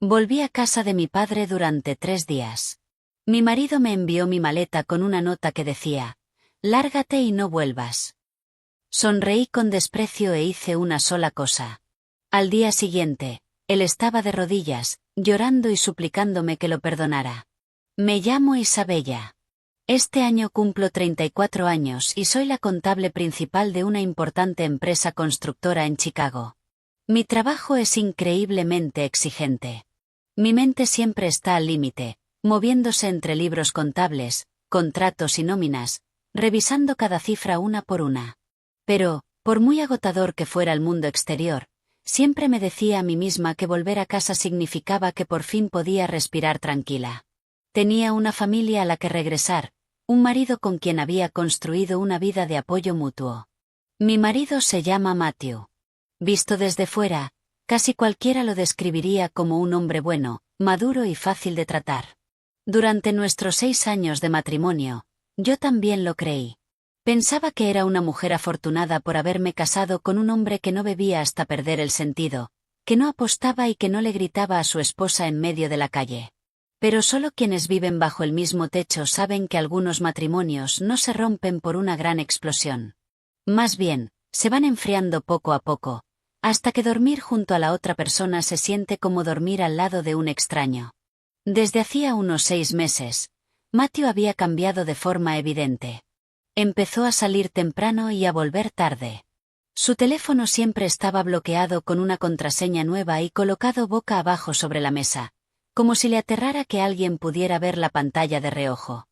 Volví a casa de mi padre durante 3 días. Mi marido me envió mi maleta con una nota que decía: «Lárgate y no vuelvas». Sonreí con desprecio e hice una sola cosa. Al día siguiente, él estaba de rodillas, llorando y suplicándome que lo perdonara. Me llamo Isabella. Este año cumplo 34 años y soy la contable principal de una importante empresa constructora en Chicago. Mi trabajo es increíblemente exigente. Mi mente siempre está al límite, moviéndose entre libros contables, contratos y nóminas, revisando cada cifra una por una. Pero, por muy agotador que fuera el mundo exterior, siempre me decía a mí misma que volver a casa significaba que por fin podía respirar tranquila. Tenía una familia a la que regresar, un marido con quien había construido una vida de apoyo mutuo. Mi marido se llama Matthew. Visto desde fuera, casi cualquiera lo describiría como un hombre bueno, maduro y fácil de tratar. Durante nuestros 6 años de matrimonio, yo también lo creí. Pensaba que era una mujer afortunada por haberme casado con un hombre que no bebía hasta perder el sentido, que no apostaba y que no le gritaba a su esposa en medio de la calle. Pero solo quienes viven bajo el mismo techo saben que algunos matrimonios no se rompen por una gran explosión. Más bien, se van enfriando poco a poco, hasta que dormir junto a la otra persona se siente como dormir al lado de un extraño. Desde hacía unos 6 meses, Matthew había cambiado de forma evidente. Empezó a salir temprano y a volver tarde. Su teléfono siempre estaba bloqueado con una contraseña nueva y colocado boca abajo sobre la mesa, como si le aterrara que alguien pudiera ver la pantalla de reojo.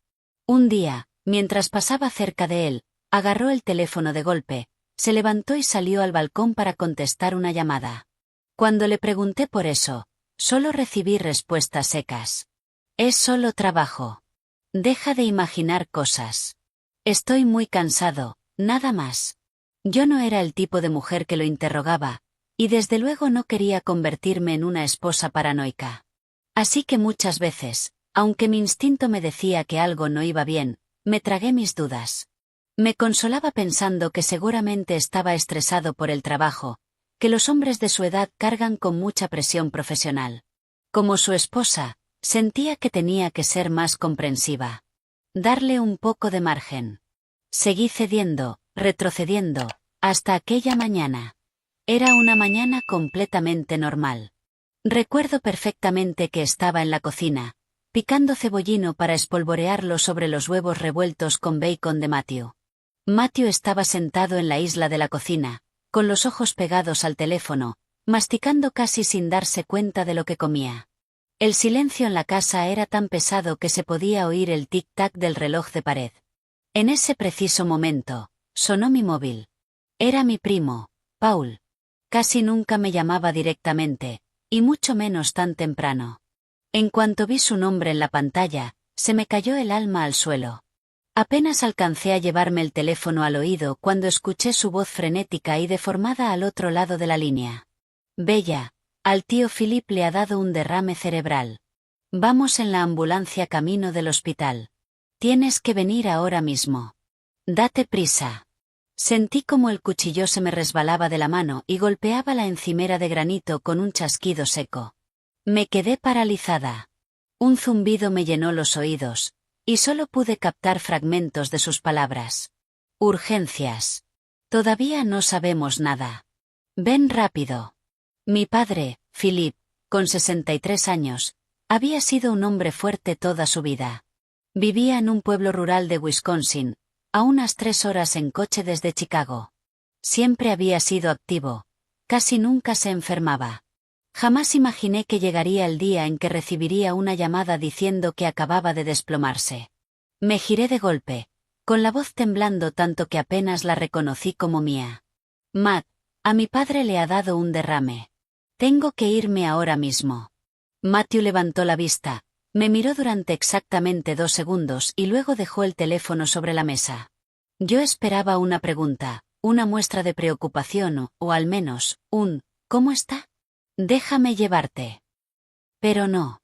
Un día, mientras pasaba cerca de él, agarró el teléfono de golpe, se levantó y salió al balcón para contestar una llamada. Cuando le pregunté por eso, solo recibí respuestas secas. Es solo trabajo. Deja de imaginar cosas. Estoy muy cansado, nada más. Yo no era el tipo de mujer que lo interrogaba, y desde luego no quería convertirme en una esposa paranoica. Así que muchas veces, aunque mi instinto me decía que algo no iba bien, me tragué mis dudas. Me consolaba pensando que seguramente estaba estresado por el trabajo, que los hombres de su edad cargan con mucha presión profesional. Como su esposa, sentía que tenía que ser más comprensiva. Darle un poco de margen. Seguí cediendo, retrocediendo, hasta aquella mañana. Era una mañana completamente normal. Recuerdo perfectamente que estaba en la cocina, picando cebollino para espolvorearlo sobre los huevos revueltos con bacon de Matthew. Matthew estaba sentado en la isla de la cocina, con los ojos pegados al teléfono, masticando casi sin darse cuenta de lo que comía. El silencio en la casa era tan pesado que se podía oír el tic-tac del reloj de pared. En ese preciso momento, sonó mi móvil. Era mi primo, Paul. Casi nunca me llamaba directamente, y mucho menos tan temprano. En cuanto vi su nombre en la pantalla, se me cayó el alma al suelo. Apenas alcancé a llevarme el teléfono al oído cuando escuché su voz frenética y deformada al otro lado de la línea. Bella, al tío Philip le ha dado un derrame cerebral. Vamos en la ambulancia camino del hospital. Tienes que venir ahora mismo. Date prisa. Sentí como el cuchillo se me resbalaba de la mano y golpeaba la encimera de granito con un chasquido seco. Me quedé paralizada. Un zumbido me llenó los oídos, y solo pude captar fragmentos de sus palabras. Urgencias. Todavía no sabemos nada. Ven rápido. Mi padre, Philip, con 63 años, había sido un hombre fuerte toda su vida. Vivía en un pueblo rural de Wisconsin, a unas 3 horas en coche desde Chicago. Siempre había sido activo, casi nunca se enfermaba. Jamás imaginé que llegaría el día en que recibiría una llamada diciendo que acababa de desplomarse. Me giré de golpe, con la voz temblando tanto que apenas la reconocí como mía. Matt, a mi padre le ha dado un derrame. Tengo que irme ahora mismo. Matthew levantó la vista, me miró durante exactamente 2 segundos y luego dejó el teléfono sobre la mesa. Yo esperaba una pregunta, una muestra de preocupación o al menos, ¿cómo está? Déjame llevarte. Pero no.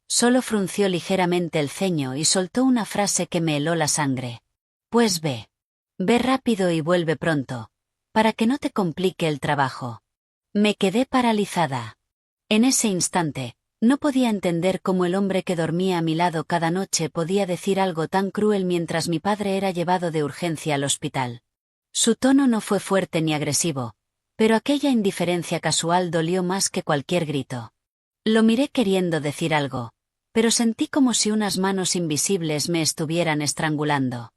Solo frunció ligeramente el ceño y soltó una frase que me heló la sangre. Pues ve. Ve rápido y vuelve pronto, para que no te complique el trabajo. Me quedé paralizada. En ese instante, No podía entender cómo el hombre que dormía a mi lado cada noche podía decir algo tan cruel mientras mi padre era llevado de urgencia al hospital. Su tono no fue fuerte ni agresivo, pero aquella indiferencia casual dolió más que cualquier grito. Lo miré queriendo decir algo, pero sentí como si unas manos invisibles me estuvieran estrangulando.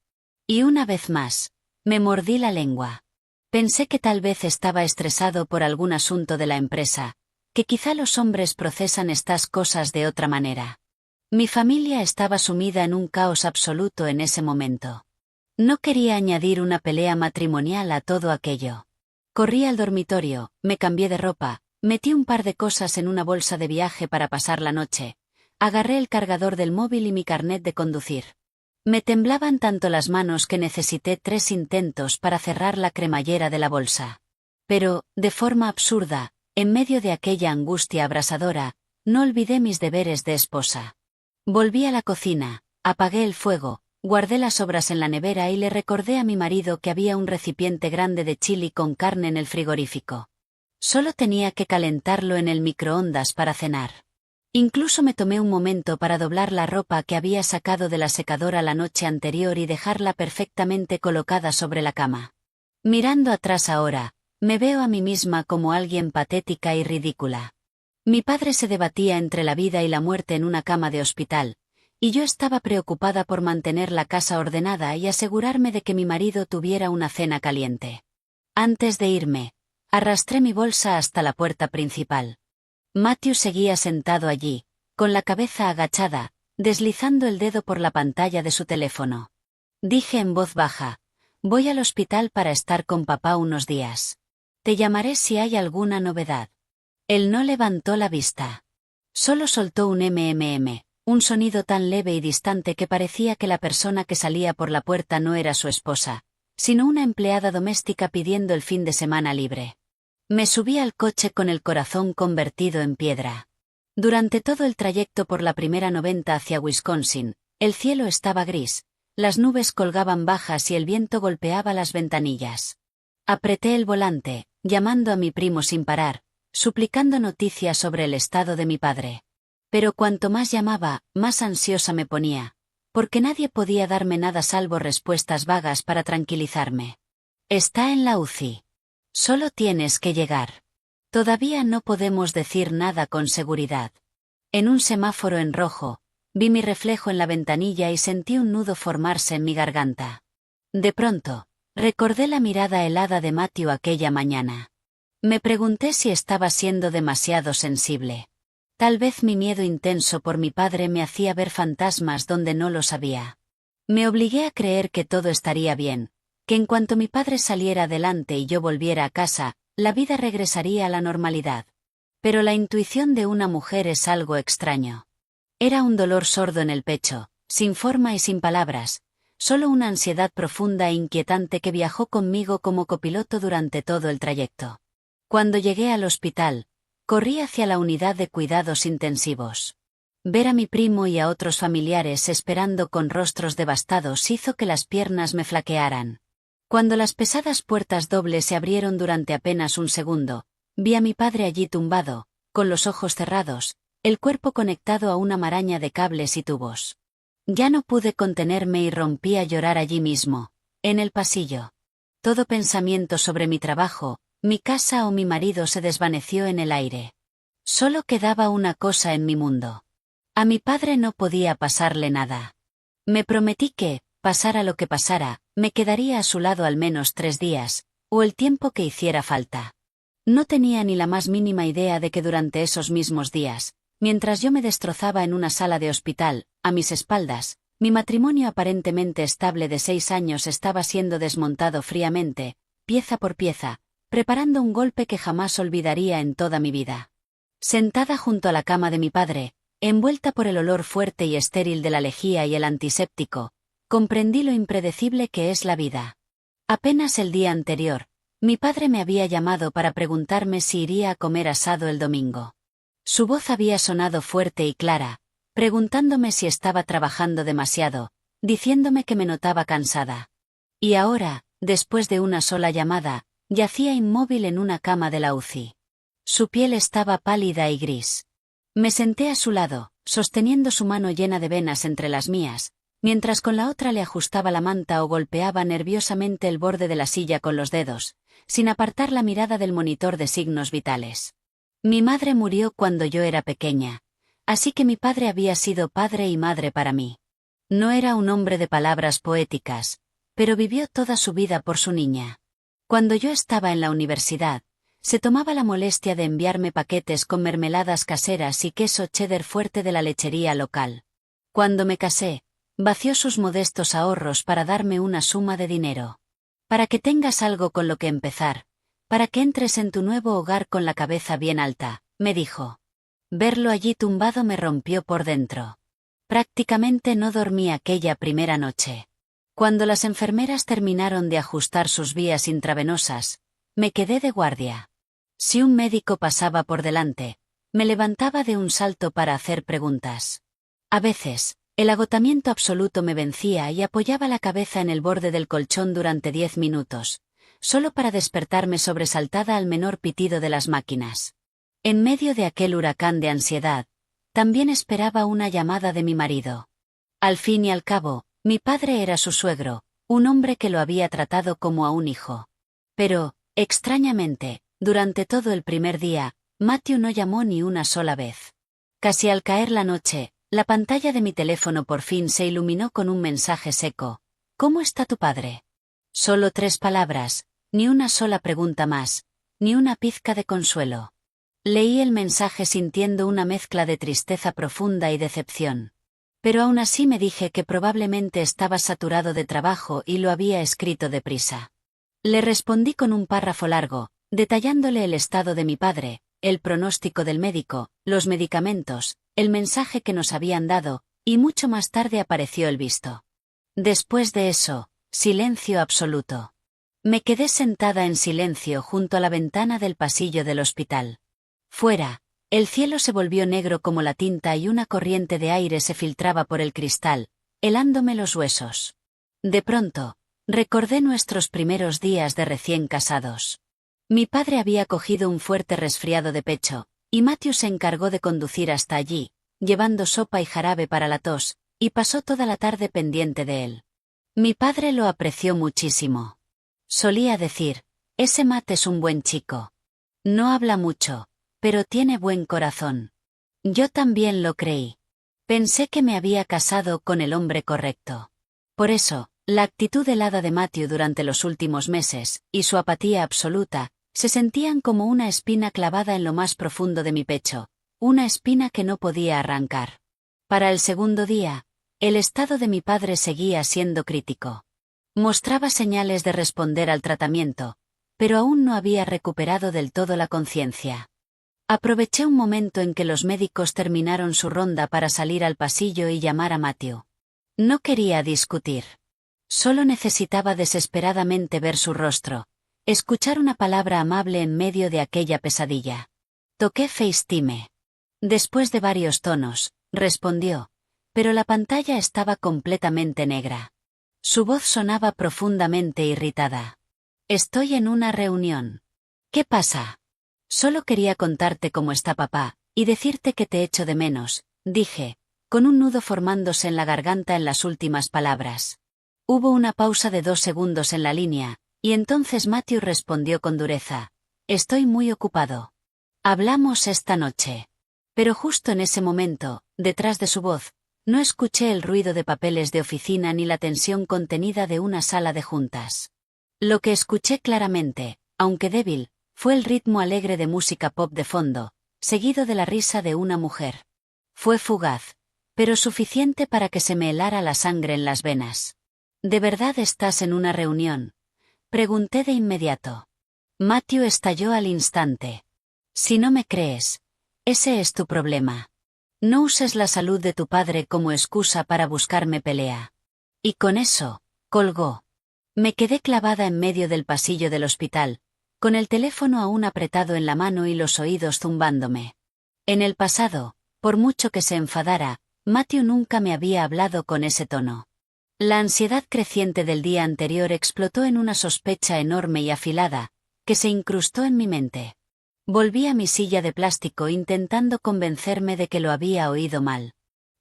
Y una vez más, me mordí la lengua. Pensé que tal vez estaba estresado por algún asunto de la empresa, que quizá los hombres procesan estas cosas de otra manera. Mi familia estaba sumida en un caos absoluto en ese momento. No quería añadir una pelea matrimonial a todo aquello. Corrí al dormitorio, me cambié de ropa, metí un par de cosas en una bolsa de viaje para pasar la noche, agarré el cargador del móvil y mi carnet de conducir. Me temblaban tanto las manos que necesité 3 intentos para cerrar la cremallera de la bolsa. Pero, de forma absurda, en medio de aquella angustia abrasadora, no olvidé mis deberes de esposa. Volví a la cocina, apagué el fuego, guardé las sobras en la nevera y le recordé a mi marido que había un recipiente grande de chili con carne en el frigorífico. Solo tenía que calentarlo en el microondas para cenar. Incluso me tomé un momento para doblar la ropa que había sacado de la secadora la noche anterior y dejarla perfectamente colocada sobre la cama. Mirando atrás ahora, me veo a mí misma como alguien patética y ridícula. Mi padre se debatía entre la vida y la muerte en una cama de hospital, y yo estaba preocupada por mantener la casa ordenada y asegurarme de que mi marido tuviera una cena caliente. Antes de irme, arrastré mi bolsa hasta la puerta principal. Matthew seguía sentado allí, con la cabeza agachada, deslizando el dedo por la pantalla de su teléfono. Dije en voz baja: voy al hospital para estar con papá unos días. Te llamaré si hay alguna novedad. Él no levantó la vista. Solo soltó un mmm, un sonido tan leve y distante que parecía que la persona que salía por la puerta no era su esposa, sino una empleada doméstica pidiendo el fin de semana libre. Me subí al coche con el corazón convertido en piedra. Durante todo el trayecto por la primera 90 hacia Wisconsin, el cielo estaba gris, las nubes colgaban bajas y el viento golpeaba las ventanillas. Apreté el volante, llamando a mi primo sin parar, suplicando noticias sobre el estado de mi padre. Pero cuanto más llamaba, más ansiosa me ponía, porque nadie podía darme nada salvo respuestas vagas para tranquilizarme. Está en la UCI. Solo tienes que llegar. Todavía no podemos decir nada con seguridad. En un semáforo en rojo, vi mi reflejo en la ventanilla y sentí un nudo formarse en mi garganta. De pronto, recordé la mirada helada de Matthew aquella mañana. Me pregunté si estaba siendo demasiado sensible. Tal vez mi miedo intenso por mi padre me hacía ver fantasmas donde no los había. Me obligué a creer que todo estaría bien, que en cuanto mi padre saliera adelante y yo volviera a casa, la vida regresaría a la normalidad. Pero la intuición de una mujer es algo extraño. Era un dolor sordo en el pecho, sin forma y sin palabras, solo una ansiedad profunda e inquietante que viajó conmigo como copiloto durante todo el trayecto. Cuando llegué al hospital, corrí hacia la unidad de cuidados intensivos. Ver a mi primo y a otros familiares esperando con rostros devastados hizo que las piernas me flaquearan. Cuando las pesadas puertas dobles se abrieron durante apenas un segundo, vi a mi padre allí tumbado, con los ojos cerrados, el cuerpo conectado a una maraña de cables y tubos. Ya no pude contenerme y rompí a llorar allí mismo, en el pasillo. Todo pensamiento sobre mi trabajo, mi casa o mi marido se desvaneció en el aire. Solo quedaba una cosa en mi mundo. A mi padre no podía pasarle nada. Me prometí que, pasara lo que pasara, me quedaría a su lado al menos 3 días, o el tiempo que hiciera falta. No tenía ni la más mínima idea de que durante esos mismos días, mientras yo me destrozaba en una sala de hospital, a mis espaldas, mi matrimonio aparentemente estable de 6 años estaba siendo desmontado fríamente, pieza por pieza, preparando un golpe que jamás olvidaría en toda mi vida. Sentada junto a la cama de mi padre, envuelta por el olor fuerte y estéril de la lejía y el antiséptico, comprendí lo impredecible que es la vida. Apenas el día anterior, mi padre me había llamado para preguntarme si iría a comer asado el domingo. Su voz había sonado fuerte y clara, preguntándome si estaba trabajando demasiado, diciéndome que me notaba cansada. Y ahora, después de una sola llamada, yacía inmóvil en una cama de la UCI. Su piel estaba pálida y gris. Me senté a su lado, sosteniendo su mano llena de venas entre las mías, mientras con la otra le ajustaba la manta o golpeaba nerviosamente el borde de la silla con los dedos, sin apartar la mirada del monitor de signos vitales. Mi madre murió cuando yo era pequeña, así que mi padre había sido padre y madre para mí. No era un hombre de palabras poéticas, pero vivió toda su vida por su niña. Cuando yo estaba en la universidad, se tomaba la molestia de enviarme paquetes con mermeladas caseras y queso cheddar fuerte de la lechería local. Cuando me casé, vació sus modestos ahorros para darme una suma de dinero. Para que tengas algo con lo que empezar, para que entres en tu nuevo hogar con la cabeza bien alta, me dijo. Verlo allí tumbado me rompió por dentro. Prácticamente no dormí aquella primera noche. Cuando las enfermeras terminaron de ajustar sus vías intravenosas, me quedé de guardia. Si un médico pasaba por delante, me levantaba de un salto para hacer preguntas. A veces, el agotamiento absoluto me vencía y apoyaba la cabeza en el borde del colchón durante 10 minutos, solo para despertarme sobresaltada al menor pitido de las máquinas. En medio de aquel huracán de ansiedad, también esperaba una llamada de mi marido. Al fin y al cabo, mi padre era su suegro, un hombre que lo había tratado como a un hijo. Pero, extrañamente, durante todo el primer día, Matthew no llamó ni una sola vez. Casi al caer la noche, la pantalla de mi teléfono por fin se iluminó con un mensaje seco. ¿Cómo está tu padre? Solo 3 palabras, ni una sola pregunta más, ni una pizca de consuelo. Leí el mensaje sintiendo una mezcla de tristeza profunda y decepción. Pero aún así me dije que probablemente estaba saturado de trabajo y lo había escrito deprisa. Le respondí con un párrafo largo, detallándole el estado de mi padre, el pronóstico del médico, los medicamentos, el mensaje que nos habían dado, y mucho más tarde apareció el visto. Después de eso, silencio absoluto. Me quedé sentada en silencio junto a la ventana del pasillo del hospital. Fuera, el cielo se volvió negro como la tinta y una corriente de aire se filtraba por el cristal, helándome los huesos. De pronto, recordé nuestros primeros días de recién casados. Mi padre había cogido un fuerte resfriado de pecho, y Matthew se encargó de conducir hasta allí, llevando sopa y jarabe para la tos, y pasó toda la tarde pendiente de él. Mi padre lo apreció muchísimo. Solía decir, ese Matt es un buen chico. No habla mucho, pero tiene buen corazón. Yo también lo creí. Pensé que me había casado con el hombre correcto. Por eso, la actitud helada de Matthew durante los últimos meses, y su apatía absoluta, se sentían como una espina clavada en lo más profundo de mi pecho, una espina que no podía arrancar. Para el segundo día, el estado de mi padre seguía siendo crítico. Mostraba señales de responder al tratamiento, pero aún no había recuperado del todo la conciencia. Aproveché un momento en que los médicos terminaron su ronda para salir al pasillo y llamar a Matthew. No quería discutir. Solo necesitaba desesperadamente ver su rostro, escuchar una palabra amable en medio de aquella pesadilla. Toqué FaceTime. Después de varios tonos, respondió, pero la pantalla estaba completamente negra. Su voz sonaba profundamente irritada. Estoy en una reunión. ¿Qué pasa? Solo quería contarte cómo está papá, y decirte que te echo de menos, dije, con un nudo formándose en la garganta en las últimas palabras. Hubo una pausa de 2 segundos en la línea, y entonces Matthew respondió con dureza. Estoy muy ocupado. Hablamos esta noche. Pero justo en ese momento, detrás de su voz, no escuché el ruido de papeles de oficina ni la tensión contenida de una sala de juntas. Lo que escuché claramente, aunque débil, fue el ritmo alegre de música pop de fondo, seguido de la risa de una mujer. Fue fugaz, pero suficiente para que se me helara la sangre en las venas. ¿De verdad estás en una reunión? Pregunté de inmediato. Matthew estalló al instante. Si no me crees, ese es tu problema. No uses la salud de tu padre como excusa para buscarme pelea. Y con eso, colgó. Me quedé clavada en medio del pasillo del hospital, con el teléfono aún apretado en la mano y los oídos zumbándome. En el pasado, por mucho que se enfadara, Matthew nunca me había hablado con ese tono. La ansiedad creciente del día anterior explotó en una sospecha enorme y afilada, que se incrustó en mi mente. Volví a mi silla de plástico intentando convencerme de que lo había oído mal.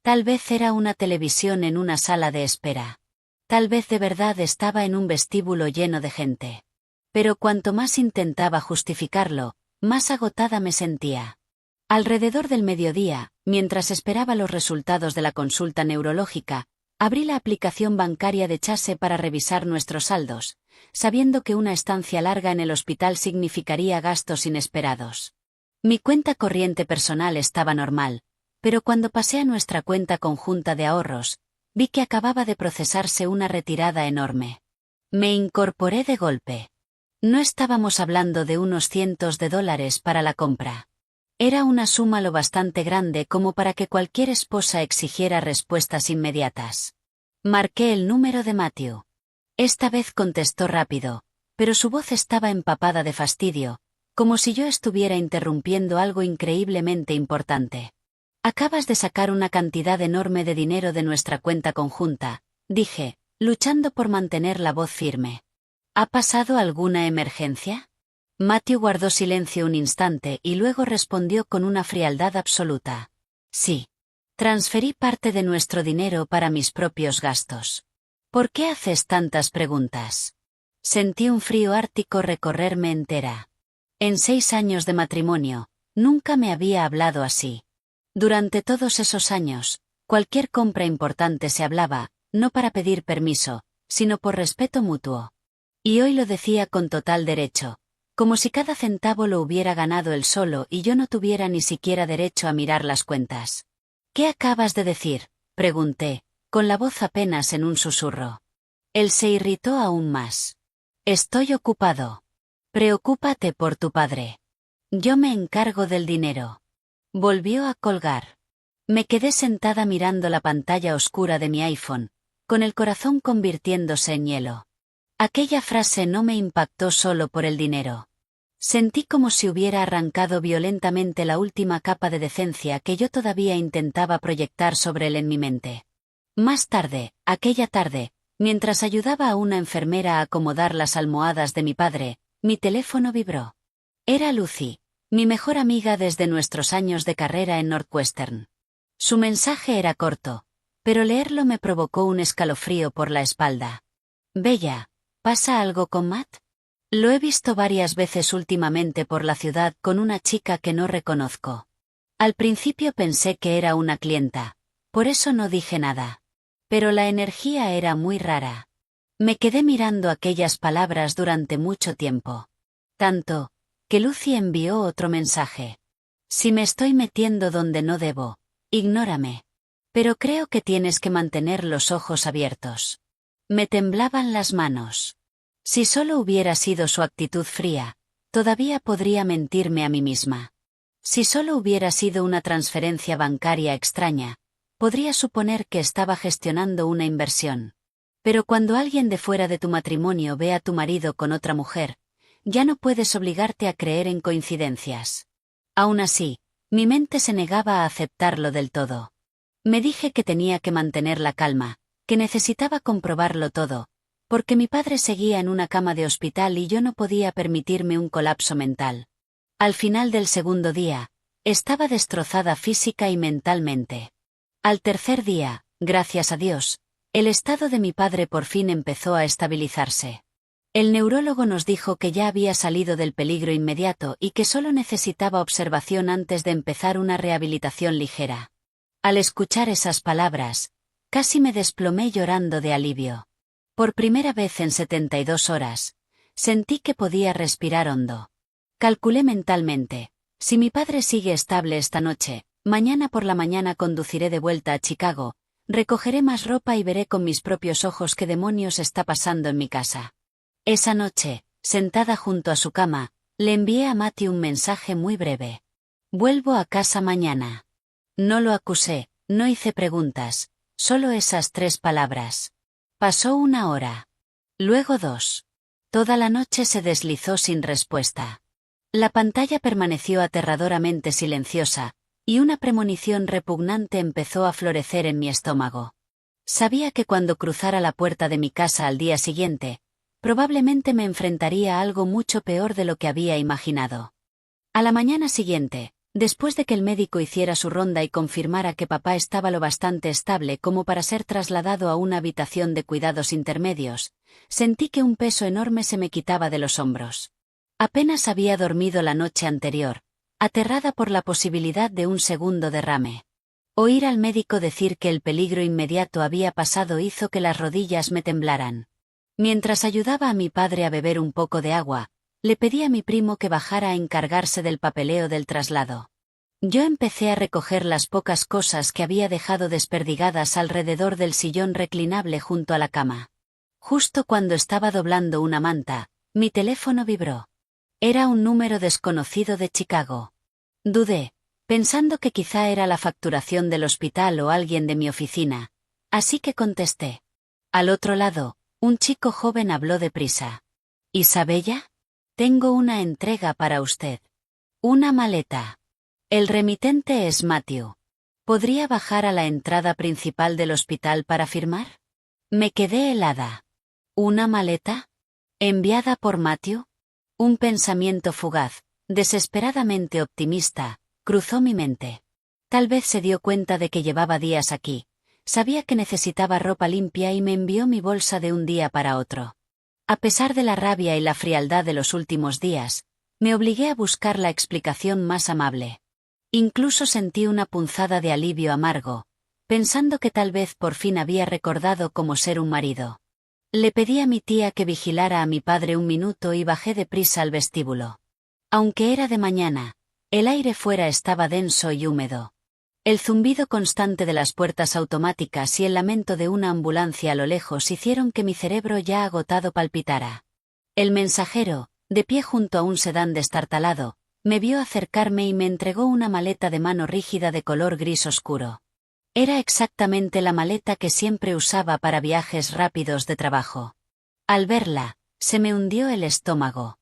Tal vez era una televisión en una sala de espera. Tal vez de verdad estaba en un vestíbulo lleno de gente. Pero cuanto más intentaba justificarlo, más agotada me sentía. Alrededor del mediodía, mientras esperaba los resultados de la consulta neurológica, abrí la aplicación bancaria de Chase para revisar nuestros saldos, sabiendo que una estancia larga en el hospital significaría gastos inesperados. Mi cuenta corriente personal estaba normal, pero cuando pasé a nuestra cuenta conjunta de ahorros, vi que acababa de procesarse una retirada enorme. Me incorporé de golpe. No estábamos hablando de unos cientos de dólares para la compra. Era una suma lo bastante grande como para que cualquier esposa exigiera respuestas inmediatas. Marqué el número de Matthew. Esta vez contestó rápido, pero su voz estaba empapada de fastidio, como si yo estuviera interrumpiendo algo increíblemente importante. Acabas de sacar una cantidad enorme de dinero de nuestra cuenta conjunta, dije, luchando por mantener la voz firme. ¿Ha pasado alguna emergencia? Matthew guardó silencio un instante y luego respondió con una frialdad absoluta. Sí. Transferí parte de nuestro dinero para mis propios gastos. ¿Por qué haces tantas preguntas? Sentí un frío ártico recorrerme entera. En 6 años de matrimonio, nunca me había hablado así. Durante todos esos años, cualquier compra importante se hablaba, no para pedir permiso, sino por respeto mutuo. Y hoy lo decía con total derecho, como si cada centavo lo hubiera ganado él solo y yo no tuviera ni siquiera derecho a mirar las cuentas. ¿Qué acabas de decir?, pregunté, con la voz apenas en un susurro. Él se irritó aún más. Estoy ocupado. Preocúpate por tu padre. Yo me encargo del dinero. Volvió a colgar. Me quedé sentada mirando la pantalla oscura de mi iPhone, con el corazón convirtiéndose en hielo. Aquella frase no me impactó solo por el dinero. Sentí como si hubiera arrancado violentamente la última capa de decencia que yo todavía intentaba proyectar sobre él en mi mente. Más tarde, aquella tarde, mientras ayudaba a una enfermera a acomodar las almohadas de mi padre, mi teléfono vibró. Era Lucy, mi mejor amiga desde nuestros años de carrera en Northwestern. Su mensaje era corto, pero leerlo me provocó un escalofrío por la espalda. Bella, ¿pasa algo con Matt? Lo he visto varias veces últimamente por la ciudad con una chica que no reconozco. Al principio pensé que era una clienta, por eso no dije nada. Pero la energía era muy rara. Me quedé mirando aquellas palabras durante mucho tiempo. Tanto, que Lucy envió otro mensaje. Si me estoy metiendo donde no debo, ignórame. Pero creo que tienes que mantener los ojos abiertos. Me temblaban las manos. Si solo hubiera sido su actitud fría, todavía podría mentirme a mí misma. Si solo hubiera sido una transferencia bancaria extraña, podría suponer que estaba gestionando una inversión. Pero cuando alguien de fuera de tu matrimonio ve a tu marido con otra mujer, ya no puedes obligarte a creer en coincidencias. Aún así, mi mente se negaba a aceptarlo del todo. Me dije que tenía que mantener la calma, que necesitaba comprobarlo todo, porque mi padre seguía en una cama de hospital y yo no podía permitirme un colapso mental. Al final del segundo día, estaba destrozada física y mentalmente. Al tercer día, gracias a Dios, el estado de mi padre por fin empezó a estabilizarse. El neurólogo nos dijo que ya había salido del peligro inmediato y que solo necesitaba observación antes de empezar una rehabilitación ligera. Al escuchar esas palabras, casi me desplomé llorando de alivio. Por primera vez en 72 horas, sentí que podía respirar hondo. Calculé mentalmente, si mi padre sigue estable esta noche, mañana por la mañana conduciré de vuelta a Chicago, recogeré más ropa y veré con mis propios ojos qué demonios está pasando en mi casa. Esa noche, sentada junto a su cama, le envié a Matthew un mensaje muy breve. Vuelvo a casa mañana. No lo acusé, no hice preguntas, solo esas 3 palabras. Pasó 1 hora. Luego 2. Toda la noche se deslizó sin respuesta. La pantalla permaneció aterradoramente silenciosa, y una premonición repugnante empezó a florecer en mi estómago. Sabía que cuando cruzara la puerta de mi casa al día siguiente, probablemente me enfrentaría a algo mucho peor de lo que había imaginado. A la mañana siguiente, después de que el médico hiciera su ronda y confirmara que papá estaba lo bastante estable como para ser trasladado a una habitación de cuidados intermedios, sentí que un peso enorme se me quitaba de los hombros. Apenas había dormido la noche anterior, aterrada por la posibilidad de un segundo derrame. Oír al médico decir que el peligro inmediato había pasado hizo que las rodillas me temblaran. Mientras ayudaba a mi padre a beber un poco de agua, le pedí a mi primo que bajara a encargarse del papeleo del traslado. Yo empecé a recoger las pocas cosas que había dejado desperdigadas alrededor del sillón reclinable junto a la cama. Justo cuando estaba doblando una manta, mi teléfono vibró. Era un número desconocido de Chicago. Dudé, pensando que quizá era la facturación del hospital o alguien de mi oficina, así que contesté. Al otro lado, un chico joven habló deprisa. ¿Isabella? Tengo una entrega para usted. Una maleta. El remitente es Matthew. ¿Podría bajar a la entrada principal del hospital para firmar? Me quedé helada. ¿Una maleta? ¿Enviada por Matthew? Un pensamiento fugaz, desesperadamente optimista, cruzó mi mente. Tal vez se dio cuenta de que llevaba días aquí. Sabía que necesitaba ropa limpia y me envió mi bolsa de un día para otro. A pesar de la rabia y la frialdad de los últimos días, me obligué a buscar la explicación más amable. Incluso sentí una punzada de alivio amargo, pensando que tal vez por fin había recordado cómo ser un marido. Le pedí a mi tía que vigilara a mi padre un minuto y bajé deprisa al vestíbulo. Aunque era de mañana, el aire fuera estaba denso y húmedo. El zumbido constante de las puertas automáticas y el lamento de una ambulancia a lo lejos hicieron que mi cerebro ya agotado palpitara. El mensajero, de pie junto a un sedán destartalado, me vio acercarme y me entregó una maleta de mano rígida de color gris oscuro. Era exactamente la maleta que siempre usaba para viajes rápidos de trabajo. Al verla, se me hundió el estómago.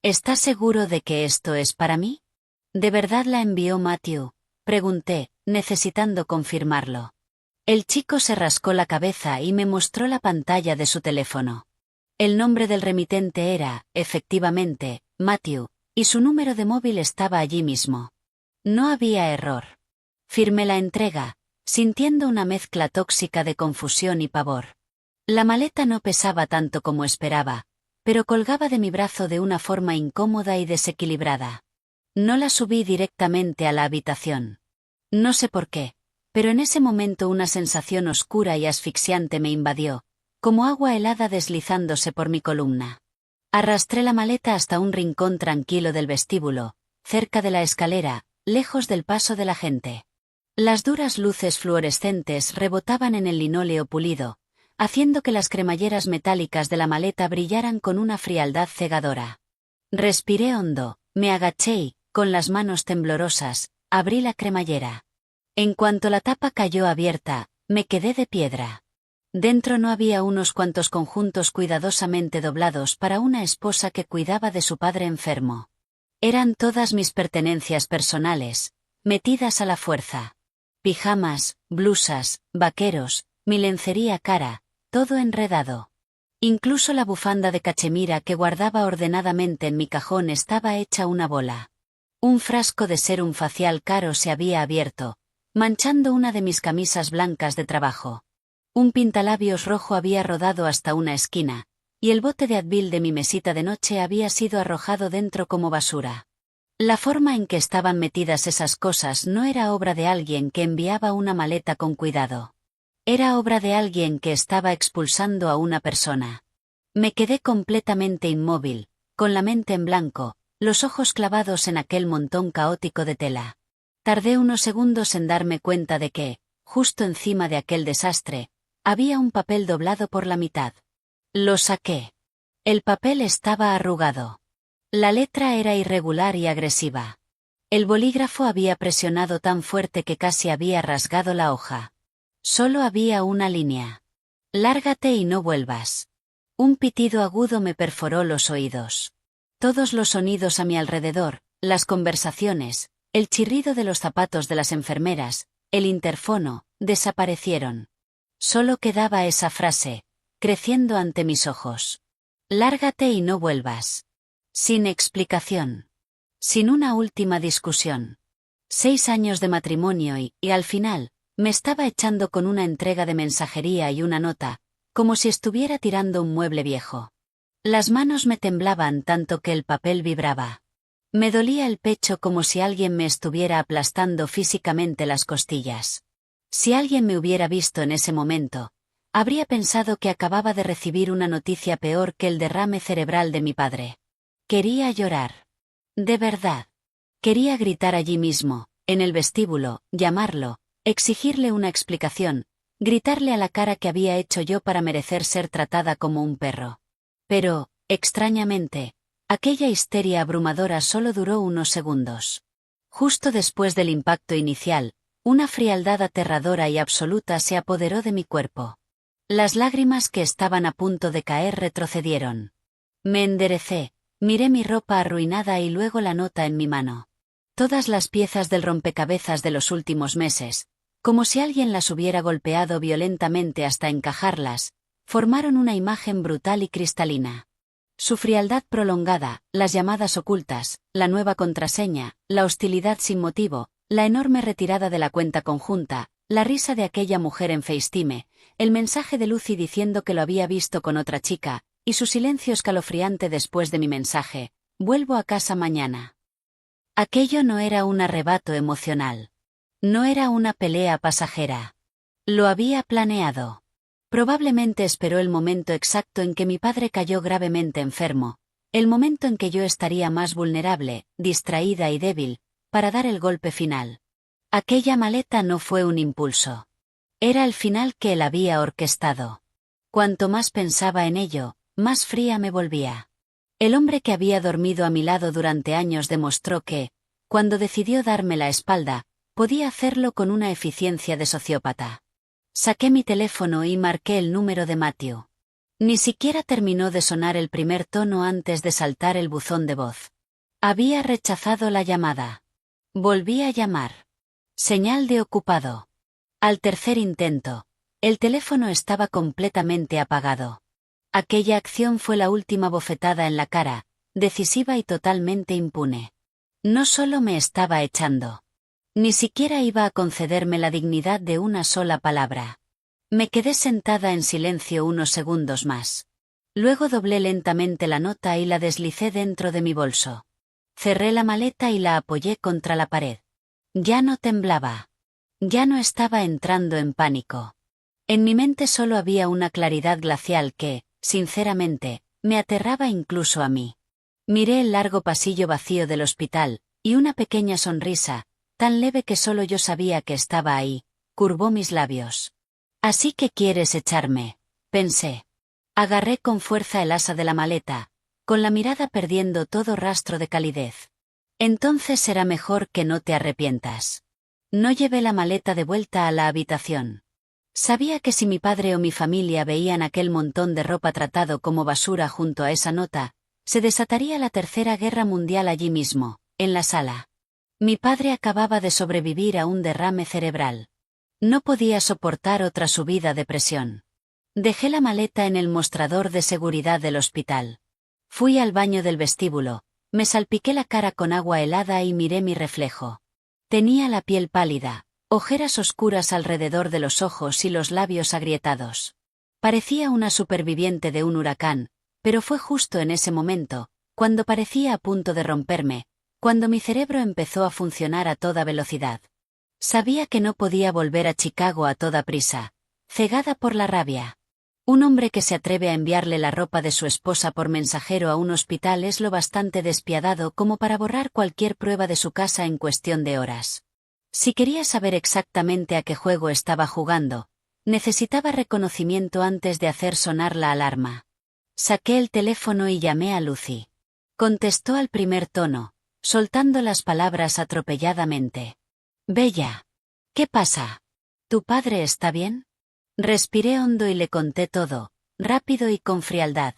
¿Estás seguro de que esto es para mí? ¿De verdad la envió Matthew? Pregunté, necesitando confirmarlo. El chico se rascó la cabeza y me mostró la pantalla de su teléfono. El nombre del remitente era, efectivamente, Matthew, y su número de móvil estaba allí mismo. No había error. Firmé la entrega, sintiendo una mezcla tóxica de confusión y pavor. La maleta no pesaba tanto como esperaba, pero colgaba de mi brazo de una forma incómoda y desequilibrada. No la subí directamente a la habitación. No sé por qué, pero en ese momento una sensación oscura y asfixiante me invadió, como agua helada deslizándose por mi columna. Arrastré la maleta hasta un rincón tranquilo del vestíbulo, cerca de la escalera, lejos del paso de la gente. Las duras luces fluorescentes rebotaban en el linóleo pulido, haciendo que las cremalleras metálicas de la maleta brillaran con una frialdad cegadora. Respiré hondo, me agaché y, con las manos temblorosas, abrí la cremallera. En cuanto la tapa cayó abierta, me quedé de piedra. Dentro no había unos cuantos conjuntos cuidadosamente doblados para una esposa que cuidaba de su padre enfermo. Eran todas mis pertenencias personales, metidas a la fuerza. Pijamas, blusas, vaqueros, mi lencería cara, todo enredado. Incluso la bufanda de cachemira que guardaba ordenadamente en mi cajón estaba hecha una bola. Un frasco de serum facial caro se había abierto, manchando una de mis camisas blancas de trabajo. Un pintalabios rojo había rodado hasta una esquina, y el bote de Advil de mi mesita de noche había sido arrojado dentro como basura. La forma en que estaban metidas esas cosas no era obra de alguien que enviaba una maleta con cuidado. Era obra de alguien que estaba expulsando a una persona. Me quedé completamente inmóvil, con la mente en blanco, los ojos clavados en aquel montón caótico de tela. Tardé unos segundos en darme cuenta de que, justo encima de aquel desastre, había un papel doblado por la mitad. Lo saqué. El papel estaba arrugado. La letra era irregular y agresiva. El bolígrafo había presionado tan fuerte que casi había rasgado la hoja. Solo había una línea. Lárgate y no vuelvas. Un pitido agudo me perforó los oídos. Todos los sonidos a mi alrededor, las conversaciones, el chirrido de los zapatos de las enfermeras, el interfono, desaparecieron. Solo quedaba esa frase, creciendo ante mis ojos. Lárgate y no vuelvas. Sin explicación. Sin una última discusión. 6 años de matrimonio y al final, me estaba echando con una entrega de mensajería y una nota, como si estuviera tirando un mueble viejo. Las manos me temblaban tanto que el papel vibraba. Me dolía el pecho como si alguien me estuviera aplastando físicamente las costillas. Si alguien me hubiera visto en ese momento, habría pensado que acababa de recibir una noticia peor que el derrame cerebral de mi padre. Quería llorar. De verdad. Quería gritar allí mismo, en el vestíbulo, llamarlo, exigirle una explicación, gritarle a la cara que había hecho yo para merecer ser tratada como un perro. Pero, extrañamente, aquella histeria abrumadora solo duró unos segundos. Justo después del impacto inicial, una frialdad aterradora y absoluta se apoderó de mi cuerpo. Las lágrimas que estaban a punto de caer retrocedieron. Me enderecé, miré mi ropa arruinada y luego la nota en mi mano. Todas las piezas del rompecabezas de los últimos meses, como si alguien las hubiera golpeado violentamente hasta encajarlas, formaron una imagen brutal y cristalina. Su frialdad prolongada, las llamadas ocultas, la nueva contraseña, la hostilidad sin motivo, la enorme retirada de la cuenta conjunta, la risa de aquella mujer en FaceTime, el mensaje de Lucy diciendo que lo había visto con otra chica, y su silencio escalofriante después de mi mensaje: vuelvo a casa mañana. Aquello no era un arrebato emocional. No era una pelea pasajera. Lo había planeado. Probablemente esperó el momento exacto en que mi padre cayó gravemente enfermo, el momento en que yo estaría más vulnerable, distraída y débil, para dar el golpe final. Aquella maleta no fue un impulso. Era el final que él había orquestado. Cuanto más pensaba en ello, más fría me volvía. El hombre que había dormido a mi lado durante años demostró que, cuando decidió darme la espalda, podía hacerlo con una eficiencia de sociópata. Saqué mi teléfono y marqué el número de Matthew. Ni siquiera terminó de sonar el primer tono antes de saltar el buzón de voz. Había rechazado la llamada. Volví a llamar. Señal de ocupado. Al tercer intento, el teléfono estaba completamente apagado. Aquella acción fue la última bofetada en la cara, decisiva y totalmente impune. No solo me estaba echando. Ni siquiera iba a concederme la dignidad de una sola palabra. Me quedé sentada en silencio unos segundos más. Luego doblé lentamente la nota y la deslicé dentro de mi bolso. Cerré la maleta y la apoyé contra la pared. Ya no temblaba. Ya no estaba entrando en pánico. En mi mente solo había una claridad glacial que, sinceramente, me aterraba incluso a mí. Miré el largo pasillo vacío del hospital, y una pequeña sonrisa, tan leve que solo yo sabía que estaba ahí, curvó mis labios. Así que quieres echarme, pensé. Agarré con fuerza el asa de la maleta, con la mirada perdiendo todo rastro de calidez. Entonces será mejor que no te arrepientas. No llevé la maleta de vuelta a la habitación. Sabía que si mi padre o mi familia veían aquel montón de ropa tratado como basura junto a esa nota, se desataría la Tercera Guerra Mundial allí mismo, en la sala. Mi padre acababa de sobrevivir a un derrame cerebral. No podía soportar otra subida de presión. Dejé la maleta en el mostrador de seguridad del hospital. Fui al baño del vestíbulo, me salpiqué la cara con agua helada y miré mi reflejo. Tenía la piel pálida, ojeras oscuras alrededor de los ojos y los labios agrietados. Parecía una superviviente de un huracán, pero fue justo en ese momento, cuando parecía a punto de romperme, cuando mi cerebro empezó a funcionar a toda velocidad. Sabía que no podía volver a Chicago a toda prisa, cegada por la rabia. Un hombre que se atreve a enviarle la ropa de su esposa por mensajero a un hospital es lo bastante despiadado como para borrar cualquier prueba de su casa en cuestión de horas. Si quería saber exactamente a qué juego estaba jugando, necesitaba reconocimiento antes de hacer sonar la alarma. Saqué el teléfono y llamé a Lucy. Contestó al primer tono, soltando las palabras atropelladamente. Bella. ¿Qué pasa? ¿Tu padre está bien? Respiré hondo y le conté todo, rápido y con frialdad.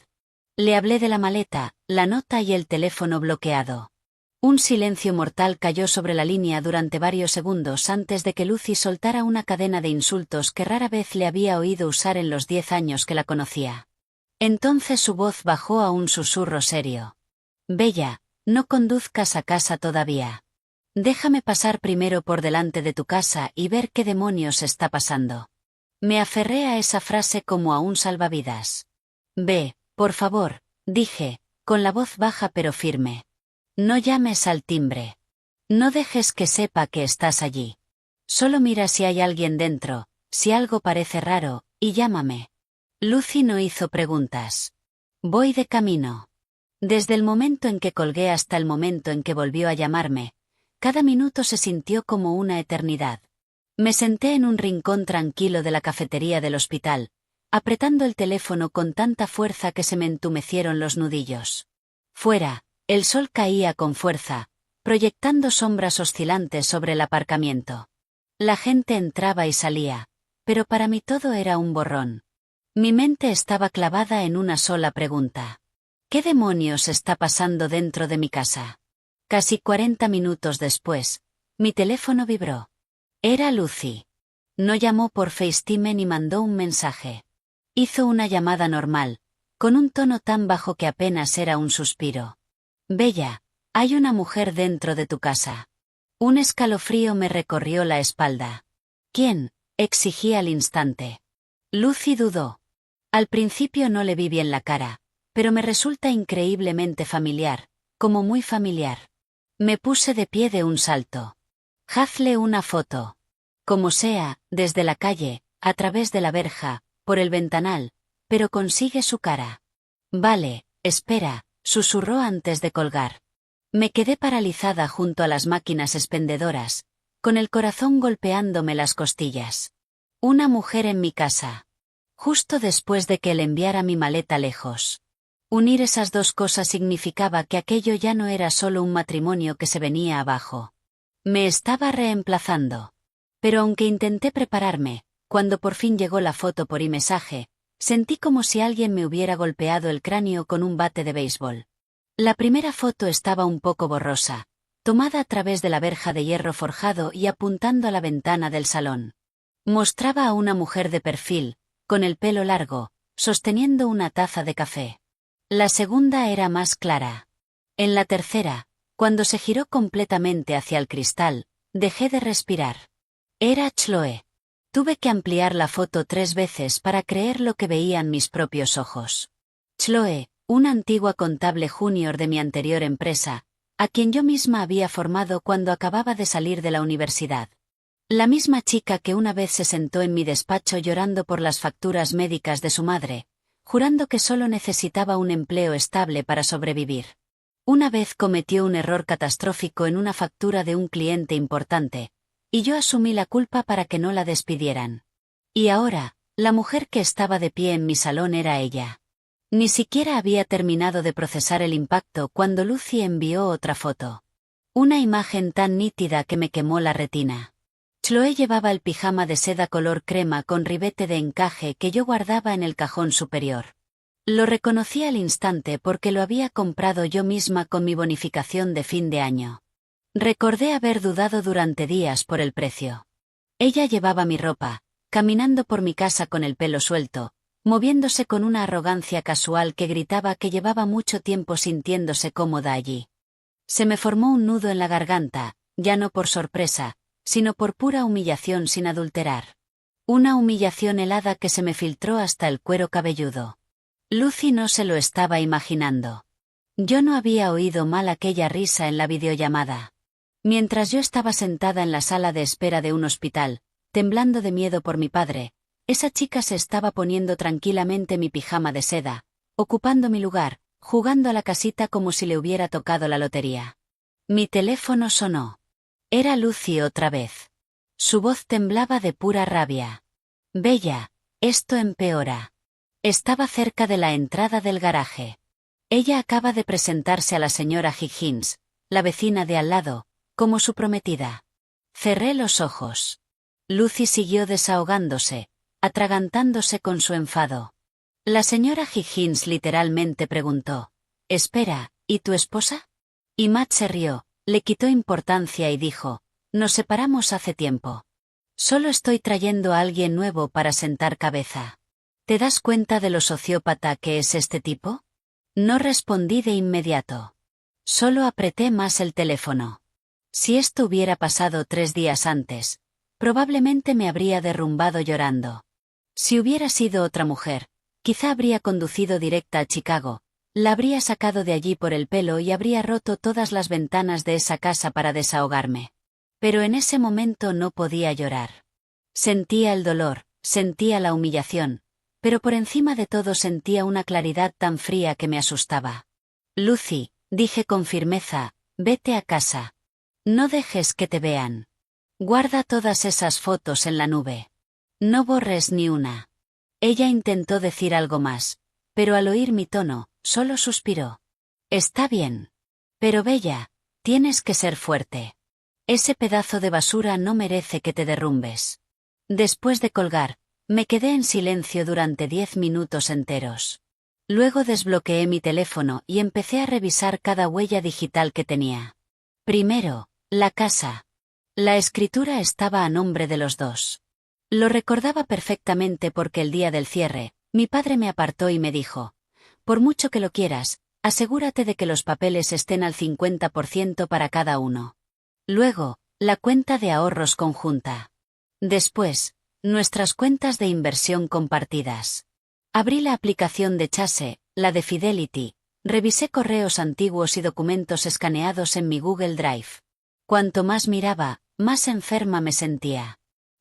Le hablé de la maleta, la nota y el teléfono bloqueado. Un silencio mortal cayó sobre la línea durante varios segundos antes de que Lucy soltara una cadena de insultos que rara vez le había oído usar en los 10 años que la conocía. Entonces su voz bajó a un susurro serio. Bella, No conduzcas a casa todavía. Déjame pasar primero por delante de tu casa y ver qué demonios está pasando. Me aferré a esa frase como a un salvavidas. Ve, por favor, dije, con la voz baja pero firme. No llames al timbre. No dejes que sepa que estás allí. Solo mira si hay alguien dentro, si algo parece raro, y llámame. Lucy no hizo preguntas. Voy de camino. Desde el momento en que colgué hasta el momento en que volvió a llamarme, cada minuto se sintió como una eternidad. Me senté en un rincón tranquilo de la cafetería del hospital, apretando el teléfono con tanta fuerza que se me entumecieron los nudillos. Fuera, el sol caía con fuerza, proyectando sombras oscilantes sobre el aparcamiento. La gente entraba y salía, pero para mí todo era un borrón. Mi mente estaba clavada en una sola pregunta. ¿Qué demonios está pasando dentro de mi casa? Casi 40 minutos después, mi teléfono vibró. Era Lucy. No llamó por FaceTime ni mandó un mensaje. Hizo una llamada normal, con un tono tan bajo que apenas era un suspiro. Bella, hay una mujer dentro de tu casa. Un escalofrío me recorrió la espalda. ¿Quién?, exigí al instante. Lucy dudó. Al principio no le vi bien la cara, pero me resulta increíblemente familiar, como muy familiar. Me puse de pie de un salto. Hazle una foto. Como sea, desde la calle, a través de la verja, por el ventanal, pero consigue su cara. Vale, espera, susurró antes de colgar. Me quedé paralizada junto a las máquinas expendedoras, con el corazón golpeándome las costillas. Una mujer en mi casa. Justo después de que él enviara mi maleta lejos. Unir esas dos cosas significaba que aquello ya no era solo un matrimonio que se venía abajo. Me estaba reemplazando. Pero aunque intenté prepararme, cuando por fin llegó la foto por iMessage, sentí como si alguien me hubiera golpeado el cráneo con un bate de béisbol. La primera foto estaba un poco borrosa, tomada a través de la verja de hierro forjado y apuntando a la ventana del salón. Mostraba a una mujer de perfil, con el pelo largo, sosteniendo una taza de café. La segunda era más clara. En la tercera, cuando se giró completamente hacia el cristal, dejé de respirar. Era Chloe. Tuve que ampliar la foto 3 veces para creer lo que veían mis propios ojos. Chloe, una antigua contable junior de mi anterior empresa, a quien yo misma había formado cuando acababa de salir de la universidad. La misma chica que una vez se sentó en mi despacho llorando por las facturas médicas de su madre, jurando que solo necesitaba un empleo estable para sobrevivir. Una vez cometió un error catastrófico en una factura de un cliente importante, y yo asumí la culpa para que no la despidieran. Y ahora, la mujer que estaba de pie en mi salón era ella. Ni siquiera había terminado de procesar el impacto cuando Lucy envió otra foto. Una imagen tan nítida que me quemó la retina. Chloe llevaba el pijama de seda color crema con ribete de encaje que yo guardaba en el cajón superior. Lo reconocí al instante porque lo había comprado yo misma con mi bonificación de fin de año. Recordé haber dudado durante días por el precio. Ella llevaba mi ropa, caminando por mi casa con el pelo suelto, moviéndose con una arrogancia casual que gritaba que llevaba mucho tiempo sintiéndose cómoda allí. Se me formó un nudo en la garganta, ya no por sorpresa, sino por pura humillación sin adulterar. Una humillación helada que se me filtró hasta el cuero cabelludo. Lucy no se lo estaba imaginando. Yo no había oído mal aquella risa en la videollamada. Mientras yo estaba sentada en la sala de espera de un hospital, temblando de miedo por mi padre, esa chica se estaba poniendo tranquilamente mi pijama de seda, ocupando mi lugar, jugando a la casita como si le hubiera tocado la lotería. Mi teléfono sonó. Era Lucy otra vez. Su voz temblaba de pura rabia. Bella, esto empeora. Estaba cerca de la entrada del garaje. Ella acaba de presentarse a la señora Higgins, la vecina de al lado, como su prometida. Cerré los ojos. Lucy siguió desahogándose, atragantándose con su enfado. La señora Higgins literalmente preguntó: «Espera, ¿y tu esposa?» Y Matt se rió, le quitó importancia y dijo: «Nos separamos hace tiempo. Solo estoy trayendo a alguien nuevo para sentar cabeza». ¿Te das cuenta de lo sociópata que es este tipo? No respondí de inmediato. Solo apreté más el teléfono. Si esto hubiera pasado 3 días antes, probablemente me habría derrumbado llorando. Si hubiera sido otra mujer, quizá habría conducido directa a Chicago, la habría sacado de allí por el pelo y habría roto todas las ventanas de esa casa para desahogarme. Pero en ese momento no podía llorar. Sentía el dolor, sentía la humillación, pero por encima de todo sentía una claridad tan fría que me asustaba. Lucy, dije con firmeza, vete a casa. No dejes que te vean. Guarda todas esas fotos en la nube. No borres ni una. Ella intentó decir algo más, pero al oír mi tono, solo suspiró. Está bien. Pero Bella, tienes que ser fuerte. Ese pedazo de basura no merece que te derrumbes. Después de colgar, me quedé en silencio durante 10 minutos enteros. Luego desbloqueé mi teléfono y empecé a revisar cada huella digital que tenía. Primero, la casa. La escritura estaba a nombre de los dos. Lo recordaba perfectamente porque el día del cierre, mi padre me apartó y me dijo: por mucho que lo quieras, asegúrate de que los papeles estén al 50% para cada uno. Luego, la cuenta de ahorros conjunta. Después, nuestras cuentas de inversión compartidas. Abrí la aplicación de Chase, la de Fidelity, revisé correos antiguos y documentos escaneados en mi Google Drive. Cuanto más miraba, más enferma me sentía.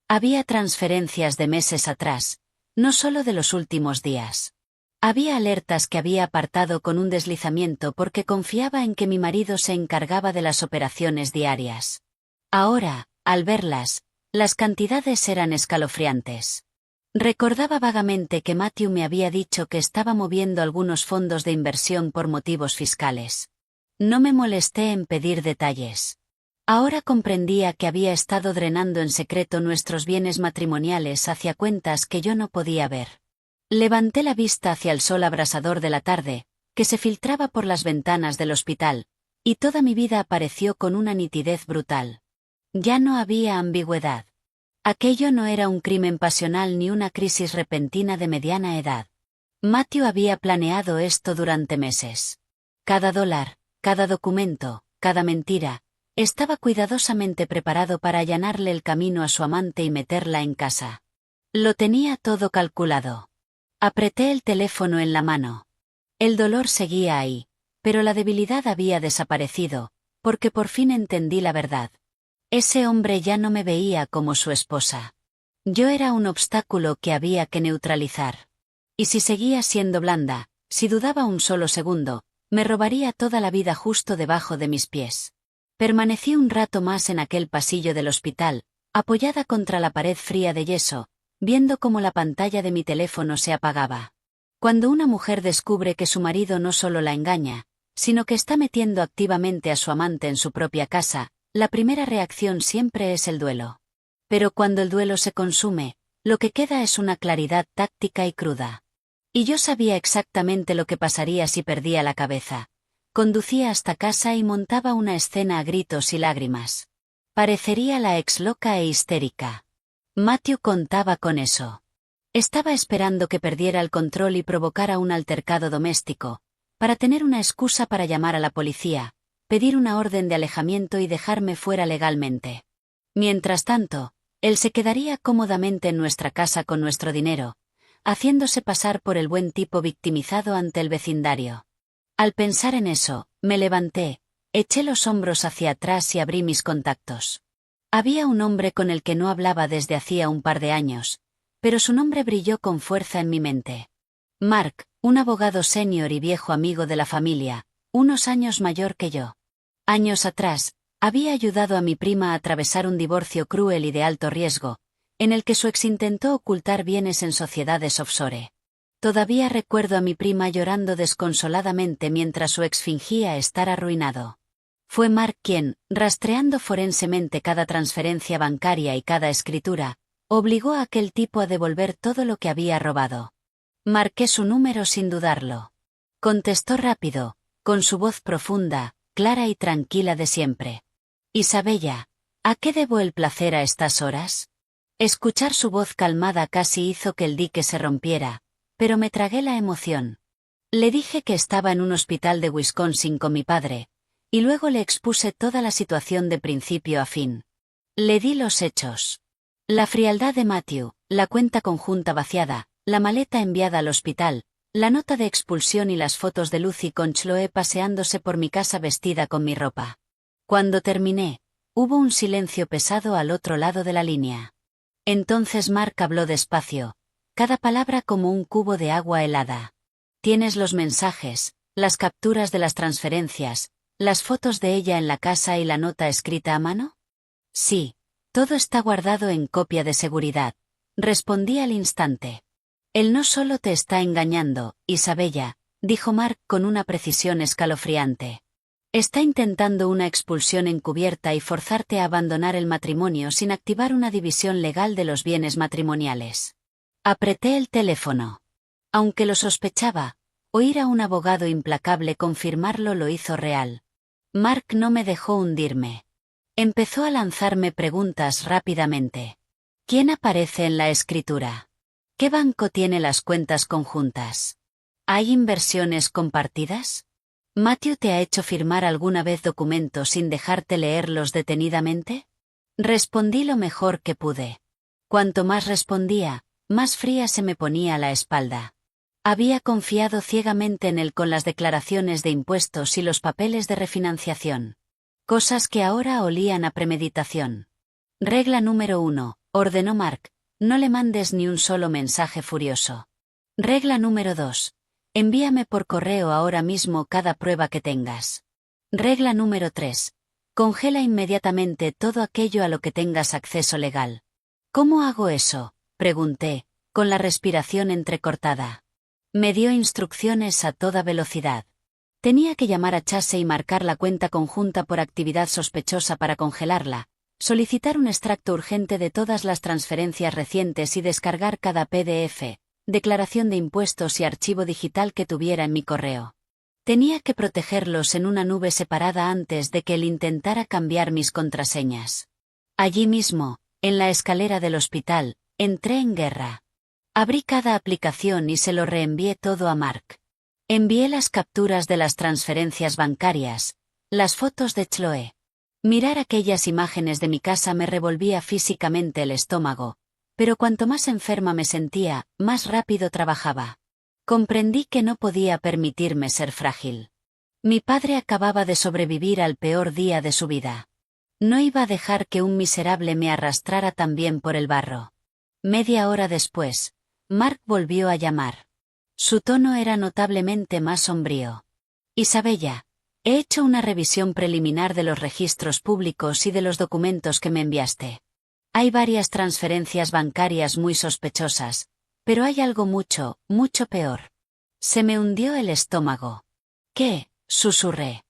Había transferencias de meses atrás, no solo de los últimos días. Había alertas que había apartado con un deslizamiento porque confiaba en que mi marido se encargaba de las operaciones diarias. Ahora, al verlas, las cantidades eran escalofriantes. Recordaba vagamente que Matthew me había dicho que estaba moviendo algunos fondos de inversión por motivos fiscales. No me molesté en pedir detalles. Ahora comprendía que había estado drenando en secreto nuestros bienes matrimoniales hacia cuentas que yo no podía ver. Levanté la vista hacia el sol abrasador de la tarde, que se filtraba por las ventanas del hospital, y toda mi vida apareció con una nitidez brutal. Ya no había ambigüedad. Aquello no era un crimen pasional ni una crisis repentina de mediana edad. Matthew había planeado esto durante meses. Cada dólar, cada documento, cada mentira, estaba cuidadosamente preparado para allanarle el camino a su amante y meterla en casa. Lo tenía todo calculado. Apreté el teléfono en la mano. El dolor seguía ahí, pero la debilidad había desaparecido, porque por fin entendí la verdad. Ese hombre ya no me veía como su esposa. Yo era un obstáculo que había que neutralizar. Y si seguía siendo blanda, si dudaba un solo segundo, me robaría toda la vida justo debajo de mis pies. Permanecí un rato más en aquel pasillo del hospital, apoyada contra la pared fría de yeso, viendo cómo la pantalla de mi teléfono se apagaba. Cuando una mujer descubre que su marido no solo la engaña, sino que está metiendo activamente a su amante en su propia casa, la primera reacción siempre es el duelo. Pero cuando el duelo se consume, lo que queda es una claridad táctica y cruda. Y yo sabía exactamente lo que pasaría si perdía la cabeza. Conducía hasta casa y montaba una escena a gritos y lágrimas. Parecería la ex loca e histérica. Matthew contaba con eso. Estaba esperando que perdiera el control y provocara un altercado doméstico, para tener una excusa para llamar a la policía, pedir una orden de alejamiento y dejarme fuera legalmente. Mientras tanto, él se quedaría cómodamente en nuestra casa con nuestro dinero, haciéndose pasar por el buen tipo victimizado ante el vecindario. Al pensar en eso, me levanté, eché los hombros hacia atrás y abrí mis contactos. Había un hombre con el que no hablaba desde hacía un par de años, pero su nombre brilló con fuerza en mi mente. Mark, un abogado senior y viejo amigo de la familia, unos años mayor que yo. Años atrás, había ayudado a mi prima a atravesar un divorcio cruel y de alto riesgo, en el que su ex intentó ocultar bienes en sociedades offshore. Todavía recuerdo a mi prima llorando desconsoladamente mientras su ex fingía estar arruinado. Fue Mark quien, rastreando forensemente cada transferencia bancaria y cada escritura, obligó a aquel tipo a devolver todo lo que había robado. Marqué su número sin dudarlo. Contestó rápido, con su voz profunda, clara y tranquila de siempre. Isabella, ¿a qué debo el placer a estas horas? Escuchar su voz calmada casi hizo que el dique se rompiera, pero me tragué la emoción. Le dije que estaba en un hospital de Wisconsin con mi padre, Y luego le expuse toda la situación de principio a fin. Le di los hechos. La frialdad de Matthew, la cuenta conjunta vaciada, la maleta enviada al hospital, la nota de expulsión y las fotos de Lucy con Chloe paseándose por mi casa vestida con mi ropa. Cuando terminé, hubo un silencio pesado al otro lado de la línea. Entonces Mark habló despacio, cada palabra como un cubo de agua helada. ¿Tienes los mensajes, las capturas de las transferencias, las fotos de ella en la casa y la nota escrita a mano? Sí, todo está guardado en copia de seguridad, respondí al instante. Él no solo te está engañando, Isabella, dijo Mark con una precisión escalofriante. Está intentando una expulsión encubierta y forzarte a abandonar el matrimonio sin activar una división legal de los bienes matrimoniales. Apreté el teléfono. Aunque lo sospechaba, oír a un abogado implacable confirmarlo lo hizo real. Mark no me dejó hundirme. Empezó a lanzarme preguntas rápidamente. ¿Quién aparece en la escritura? ¿Qué banco tiene las cuentas conjuntas? ¿Hay inversiones compartidas? ¿Matthew te ha hecho firmar alguna vez documentos sin dejarte leerlos detenidamente? Respondí lo mejor que pude. Cuanto más respondía, más fría se me ponía la espalda. Había confiado ciegamente en él con las declaraciones de impuestos y los papeles de refinanciación. Cosas que ahora olían a premeditación. Regla número 1, ordenó Mark, no le mandes ni un solo mensaje furioso. Regla número 2, envíame por correo ahora mismo cada prueba que tengas. Regla número 3, congela inmediatamente todo aquello a lo que tengas acceso legal. ¿Cómo hago eso?, pregunté, con la respiración entrecortada. Me dio instrucciones a toda velocidad. Tenía que llamar a Chase y marcar la cuenta conjunta por actividad sospechosa para congelarla, solicitar un extracto urgente de todas las transferencias recientes y descargar cada PDF, declaración de impuestos y archivo digital que tuviera en mi correo. Tenía que protegerlos en una nube separada antes de que él intentara cambiar mis contraseñas. Allí mismo, en la escalera del hospital, entré en guerra. Abrí cada aplicación y se lo reenvié todo a Mark. Envié las capturas de las transferencias bancarias, las fotos de Chloe. Mirar aquellas imágenes de mi casa me revolvía físicamente el estómago, pero cuanto más enferma me sentía, más rápido trabajaba. Comprendí que no podía permitirme ser frágil. Mi padre acababa de sobrevivir al peor día de su vida. No iba a dejar que un miserable me arrastrara también por el barro. Media hora después, Mark volvió a llamar. Su tono era notablemente más sombrío. Isabella, he hecho una revisión preliminar de los registros públicos y de los documentos que me enviaste. Hay varias transferencias bancarias muy sospechosas, pero hay algo mucho, mucho peor. Se me hundió el estómago. ¿Qué?, susurré.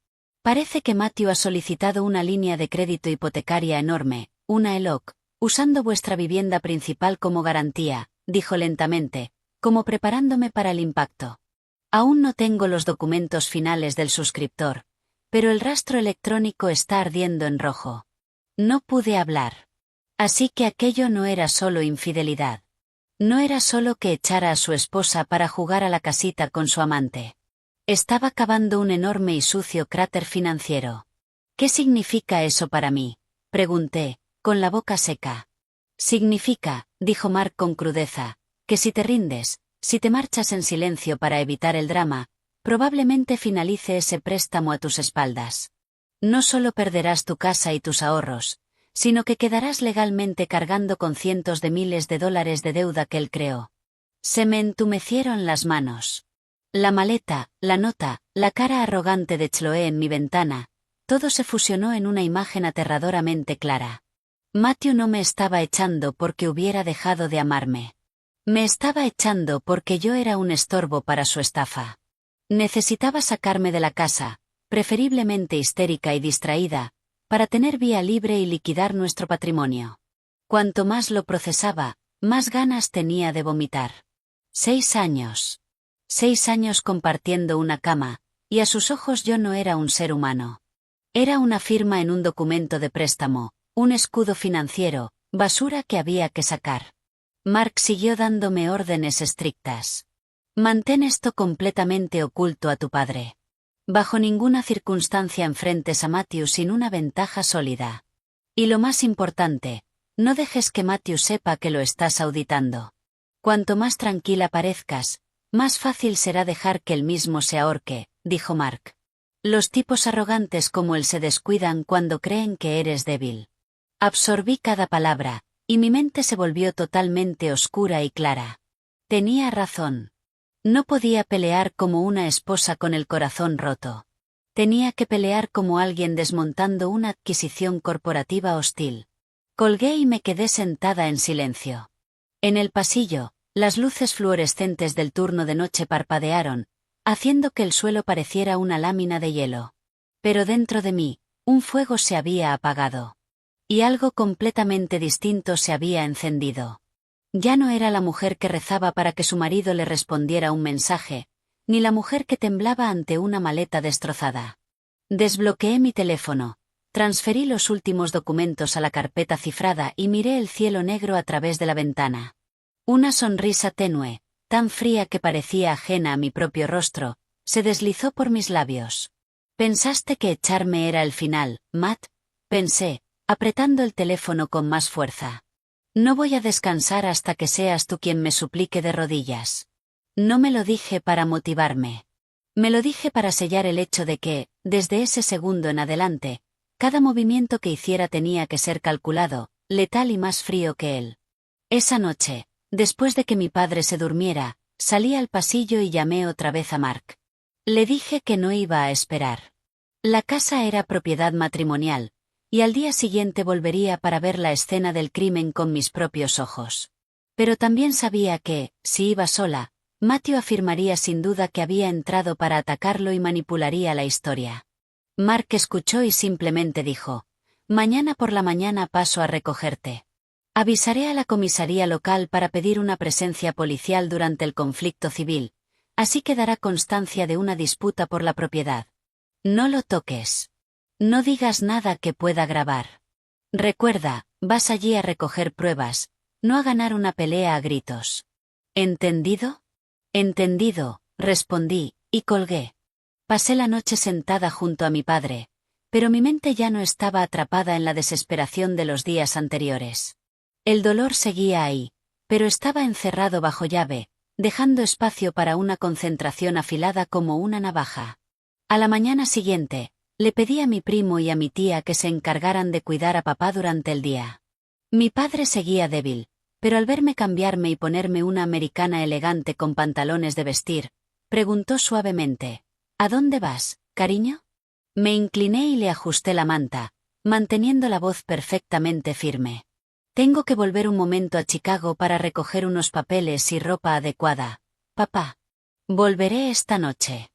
Parece que Matthew ha solicitado una línea de crédito hipotecaria enorme, una ELOC, usando vuestra vivienda principal como garantía, dijo lentamente, como preparándome para el impacto. Aún no tengo los documentos finales del suscriptor, pero el rastro electrónico está ardiendo en rojo. No pude hablar. Así que aquello no era solo infidelidad. No era solo que echara a su esposa para jugar a la casita con su amante. Estaba cavando un enorme y sucio cráter financiero. ¿Qué significa eso para mí?, pregunté, con la boca seca. Significa, dijo Mark con crudeza, que si te rindes, si te marchas en silencio para evitar el drama, probablemente finalice ese préstamo a tus espaldas. No solo perderás tu casa y tus ahorros, sino que quedarás legalmente cargando con cientos de miles de dólares de deuda que él creó. Se me entumecieron las manos. La maleta, la nota, la cara arrogante de Chloe en mi ventana, todo se fusionó en una imagen aterradoramente clara. Matthew no me estaba echando porque hubiera dejado de amarme. Me estaba echando porque yo era un estorbo para su estafa. Necesitaba sacarme de la casa, preferiblemente histérica y distraída, para tener vía libre y liquidar nuestro patrimonio. Cuanto más lo procesaba, más ganas tenía de vomitar. 6 años. 6 años compartiendo una cama, y a sus ojos yo no era un ser humano. Era una firma en un documento de préstamo, un escudo financiero, basura que había que sacar. Mark siguió dándome órdenes estrictas. Mantén esto completamente oculto a tu padre. Bajo ninguna circunstancia enfrentes a Matthew sin una ventaja sólida. Y lo más importante, no dejes que Matthew sepa que lo estás auditando. Cuanto más tranquila parezcas, más fácil será dejar que él mismo se ahorque, dijo Mark. Los tipos arrogantes como él se descuidan cuando creen que eres débil. Absorbí cada palabra, y mi mente se volvió totalmente oscura y clara. Tenía razón. No podía pelear como una esposa con el corazón roto. Tenía que pelear como alguien desmontando una adquisición corporativa hostil. Colgué y me quedé sentada en silencio. En el pasillo, las luces fluorescentes del turno de noche parpadearon, haciendo que el suelo pareciera una lámina de hielo. Pero dentro de mí, un fuego se había apagado. Y algo completamente distinto se había encendido. Ya no era la mujer que rezaba para que su marido le respondiera un mensaje, ni la mujer que temblaba ante una maleta destrozada. Desbloqueé mi teléfono, transferí los últimos documentos a la carpeta cifrada y miré el cielo negro a través de la ventana. Una sonrisa tenue, tan fría que parecía ajena a mi propio rostro, se deslizó por mis labios. «¿Pensaste que echarme era el final, Matt?», pensé, apretando el teléfono con más fuerza. «No voy a descansar hasta que seas tú quien me suplique de rodillas». No me lo dije para motivarme. Me lo dije para sellar el hecho de que, desde ese segundo en adelante, cada movimiento que hiciera tenía que ser calculado, letal y más frío que él. Esa noche, después de que mi padre se durmiera, salí al pasillo y llamé otra vez a Mark. Le dije que no iba a esperar. La casa era propiedad matrimonial, y al día siguiente volvería para ver la escena del crimen con mis propios ojos. Pero también sabía que, si iba sola, Matthew afirmaría sin duda que había entrado para atacarlo y manipularía la historia. Mark escuchó y simplemente dijo: «Mañana por la mañana paso a recogerte. Avisaré a la comisaría local para pedir una presencia policial durante el conflicto civil, así que dará constancia de una disputa por la propiedad. No lo toques. No digas nada que pueda grabar. Recuerda, vas allí a recoger pruebas, no a ganar una pelea a gritos. ¿Entendido?» «Entendido», respondí, y colgué. Pasé la noche sentada junto a mi padre, pero mi mente ya no estaba atrapada en la desesperación de los días anteriores. El dolor seguía ahí, pero estaba encerrado bajo llave, dejando espacio para una concentración afilada como una navaja. A la mañana siguiente, le pedí a mi primo y a mi tía que se encargaran de cuidar a papá durante el día. Mi padre seguía débil, pero al verme cambiarme y ponerme una americana elegante con pantalones de vestir, preguntó suavemente: «¿A dónde vas, cariño?». Me incliné y le ajusté la manta, manteniendo la voz perfectamente firme. «Tengo que volver un momento a Chicago para recoger unos papeles y ropa adecuada, papá. Volveré esta noche».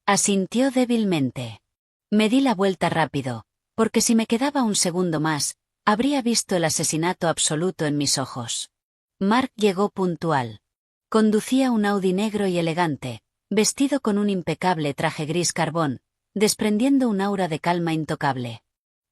Asintió débilmente. Me di la vuelta rápido, porque si me quedaba un segundo más, habría visto el asesinato absoluto en mis ojos. Mark llegó puntual. Conducía un Audi negro y elegante, vestido con un impecable traje gris carbón, desprendiendo un aura de calma intocable.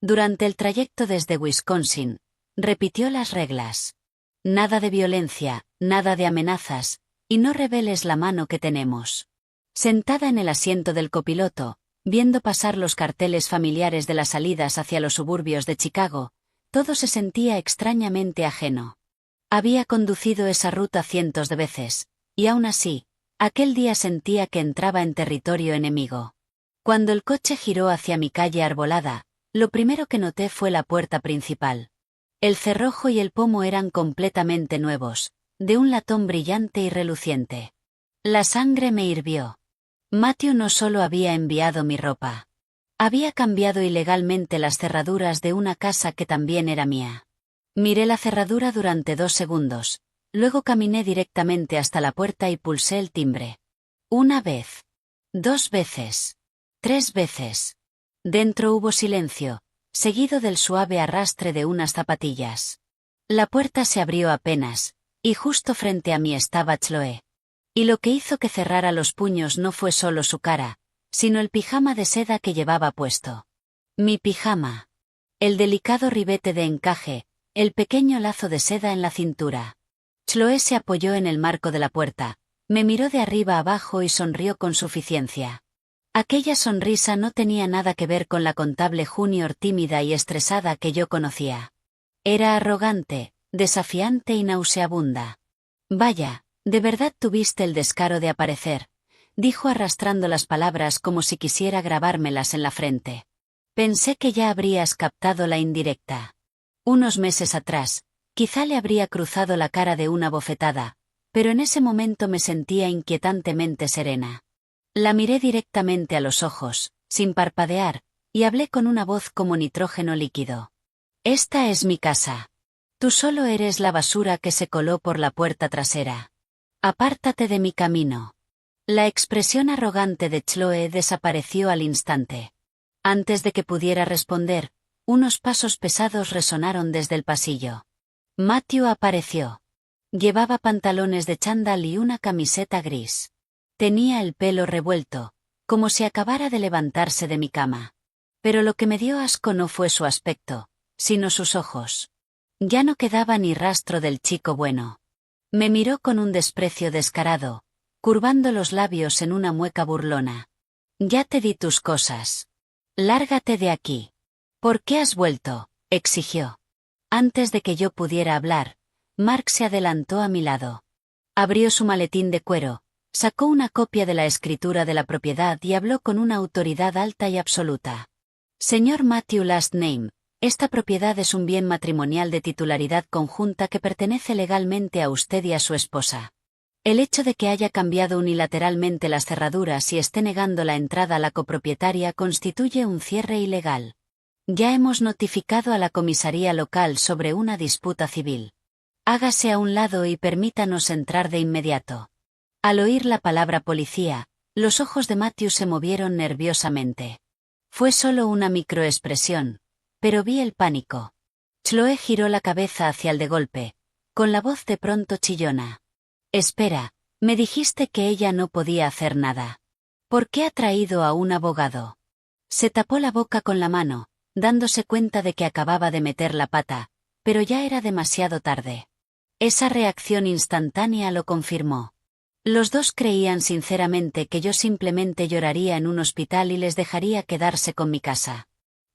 Durante el trayecto desde Wisconsin, repitió las reglas. Nada de violencia, nada de amenazas, y no reveles la mano que tenemos. Sentada en el asiento del copiloto, viendo pasar los carteles familiares de las salidas hacia los suburbios de Chicago, todo se sentía extrañamente ajeno. Había conducido esa ruta cientos de veces, y aún así, aquel día sentía que entraba en territorio enemigo. Cuando el coche giró hacia mi calle arbolada, lo primero que noté fue la puerta principal. El cerrojo y el pomo eran completamente nuevos, de un latón brillante y reluciente. La sangre me hirvió. Matthew no solo había enviado mi ropa. Había cambiado ilegalmente las cerraduras de una casa que también era mía. Miré la cerradura durante 2 segundos, luego caminé directamente hasta la puerta y pulsé el timbre. 1 vez. 2 veces. 3 veces. Dentro hubo silencio, seguido del suave arrastre de unas zapatillas. La puerta se abrió apenas, y justo frente a mí estaba Chloe. Y lo que hizo que cerrara los puños no fue solo su cara, sino el pijama de seda que llevaba puesto. Mi pijama. El delicado ribete de encaje, el pequeño lazo de seda en la cintura. Chloe se apoyó en el marco de la puerta, me miró de arriba abajo y sonrió con suficiencia. Aquella sonrisa no tenía nada que ver con la contable junior tímida y estresada que yo conocía. Era arrogante, desafiante y nauseabunda. Vaya, de verdad tuviste el descaro de aparecer, dijo arrastrando las palabras como si quisiera grabármelas en la frente. Pensé que ya habrías captado la indirecta. Unos meses atrás, quizá le habría cruzado la cara de una bofetada, pero en ese momento me sentía inquietantemente serena. La miré directamente a los ojos, sin parpadear, y hablé con una voz como nitrógeno líquido. Esta es mi casa. Tú solo eres la basura que se coló por la puerta trasera. Apártate de mi camino. La expresión arrogante de Chloe desapareció al instante. Antes de que pudiera responder, unos pasos pesados resonaron desde el pasillo. Matthew apareció. Llevaba pantalones de chándal y una camiseta gris. Tenía el pelo revuelto, como si acabara de levantarse de mi cama. Pero lo que me dio asco no fue su aspecto, sino sus ojos. Ya no quedaba ni rastro del chico bueno. Me miró con un desprecio descarado, curvando los labios en una mueca burlona. Ya te di tus cosas. Lárgate de aquí. ¿Por qué has vuelto?, exigió. Antes de que yo pudiera hablar, Mark se adelantó a mi lado. Abrió su maletín de cuero, sacó una copia de la escritura de la propiedad y habló con una autoridad alta y absoluta. Señor Matthew Last Name, esta propiedad es un bien matrimonial de titularidad conjunta que pertenece legalmente a usted y a su esposa. El hecho de que haya cambiado unilateralmente las cerraduras y esté negando la entrada a la copropietaria constituye un cierre ilegal. Ya hemos notificado a la comisaría local sobre una disputa civil. Hágase a un lado y permítanos entrar de inmediato. Al oír la palabra policía, los ojos de Matthew se movieron nerviosamente. Fue solo una microexpresión, pero vi el pánico. Chloe giró la cabeza hacia el de golpe, con la voz de pronto chillona. Espera, me dijiste que ella no podía hacer nada. ¿Por qué ha traído a un abogado? Se tapó la boca con la mano, dándose cuenta de que acababa de meter la pata, pero ya era demasiado tarde. Esa reacción instantánea lo confirmó. Los dos creían sinceramente que yo simplemente lloraría en un hospital y les dejaría quedarse con mi casa.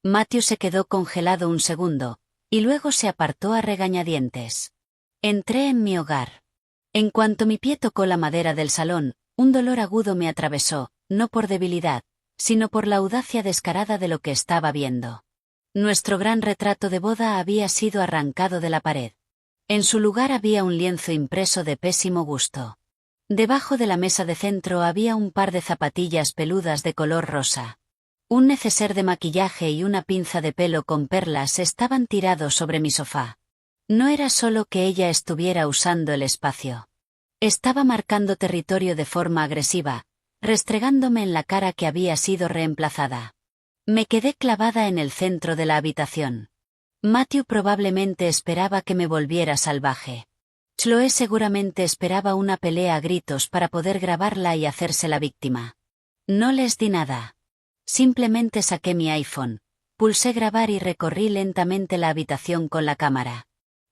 Matthew se quedó congelado un segundo, y luego se apartó a regañadientes. Entré en mi hogar. En cuanto mi pie tocó la madera del salón, un dolor agudo me atravesó, no por debilidad, sino por la audacia descarada de lo que estaba viendo. Nuestro gran retrato de boda había sido arrancado de la pared. En su lugar había un lienzo impreso de pésimo gusto. Debajo de la mesa de centro había un par de zapatillas peludas de color rosa. Un neceser de maquillaje y una pinza de pelo con perlas estaban tirados sobre mi sofá. No era solo que ella estuviera usando el espacio. Estaba marcando territorio de forma agresiva, restregándome en la cara que había sido reemplazada. Me quedé clavada en el centro de la habitación. Matthew probablemente esperaba que me volviera salvaje. Chloe seguramente esperaba una pelea a gritos para poder grabarla y hacerse la víctima. No les di nada. Simplemente saqué mi iPhone, pulsé grabar y recorrí lentamente la habitación con la cámara.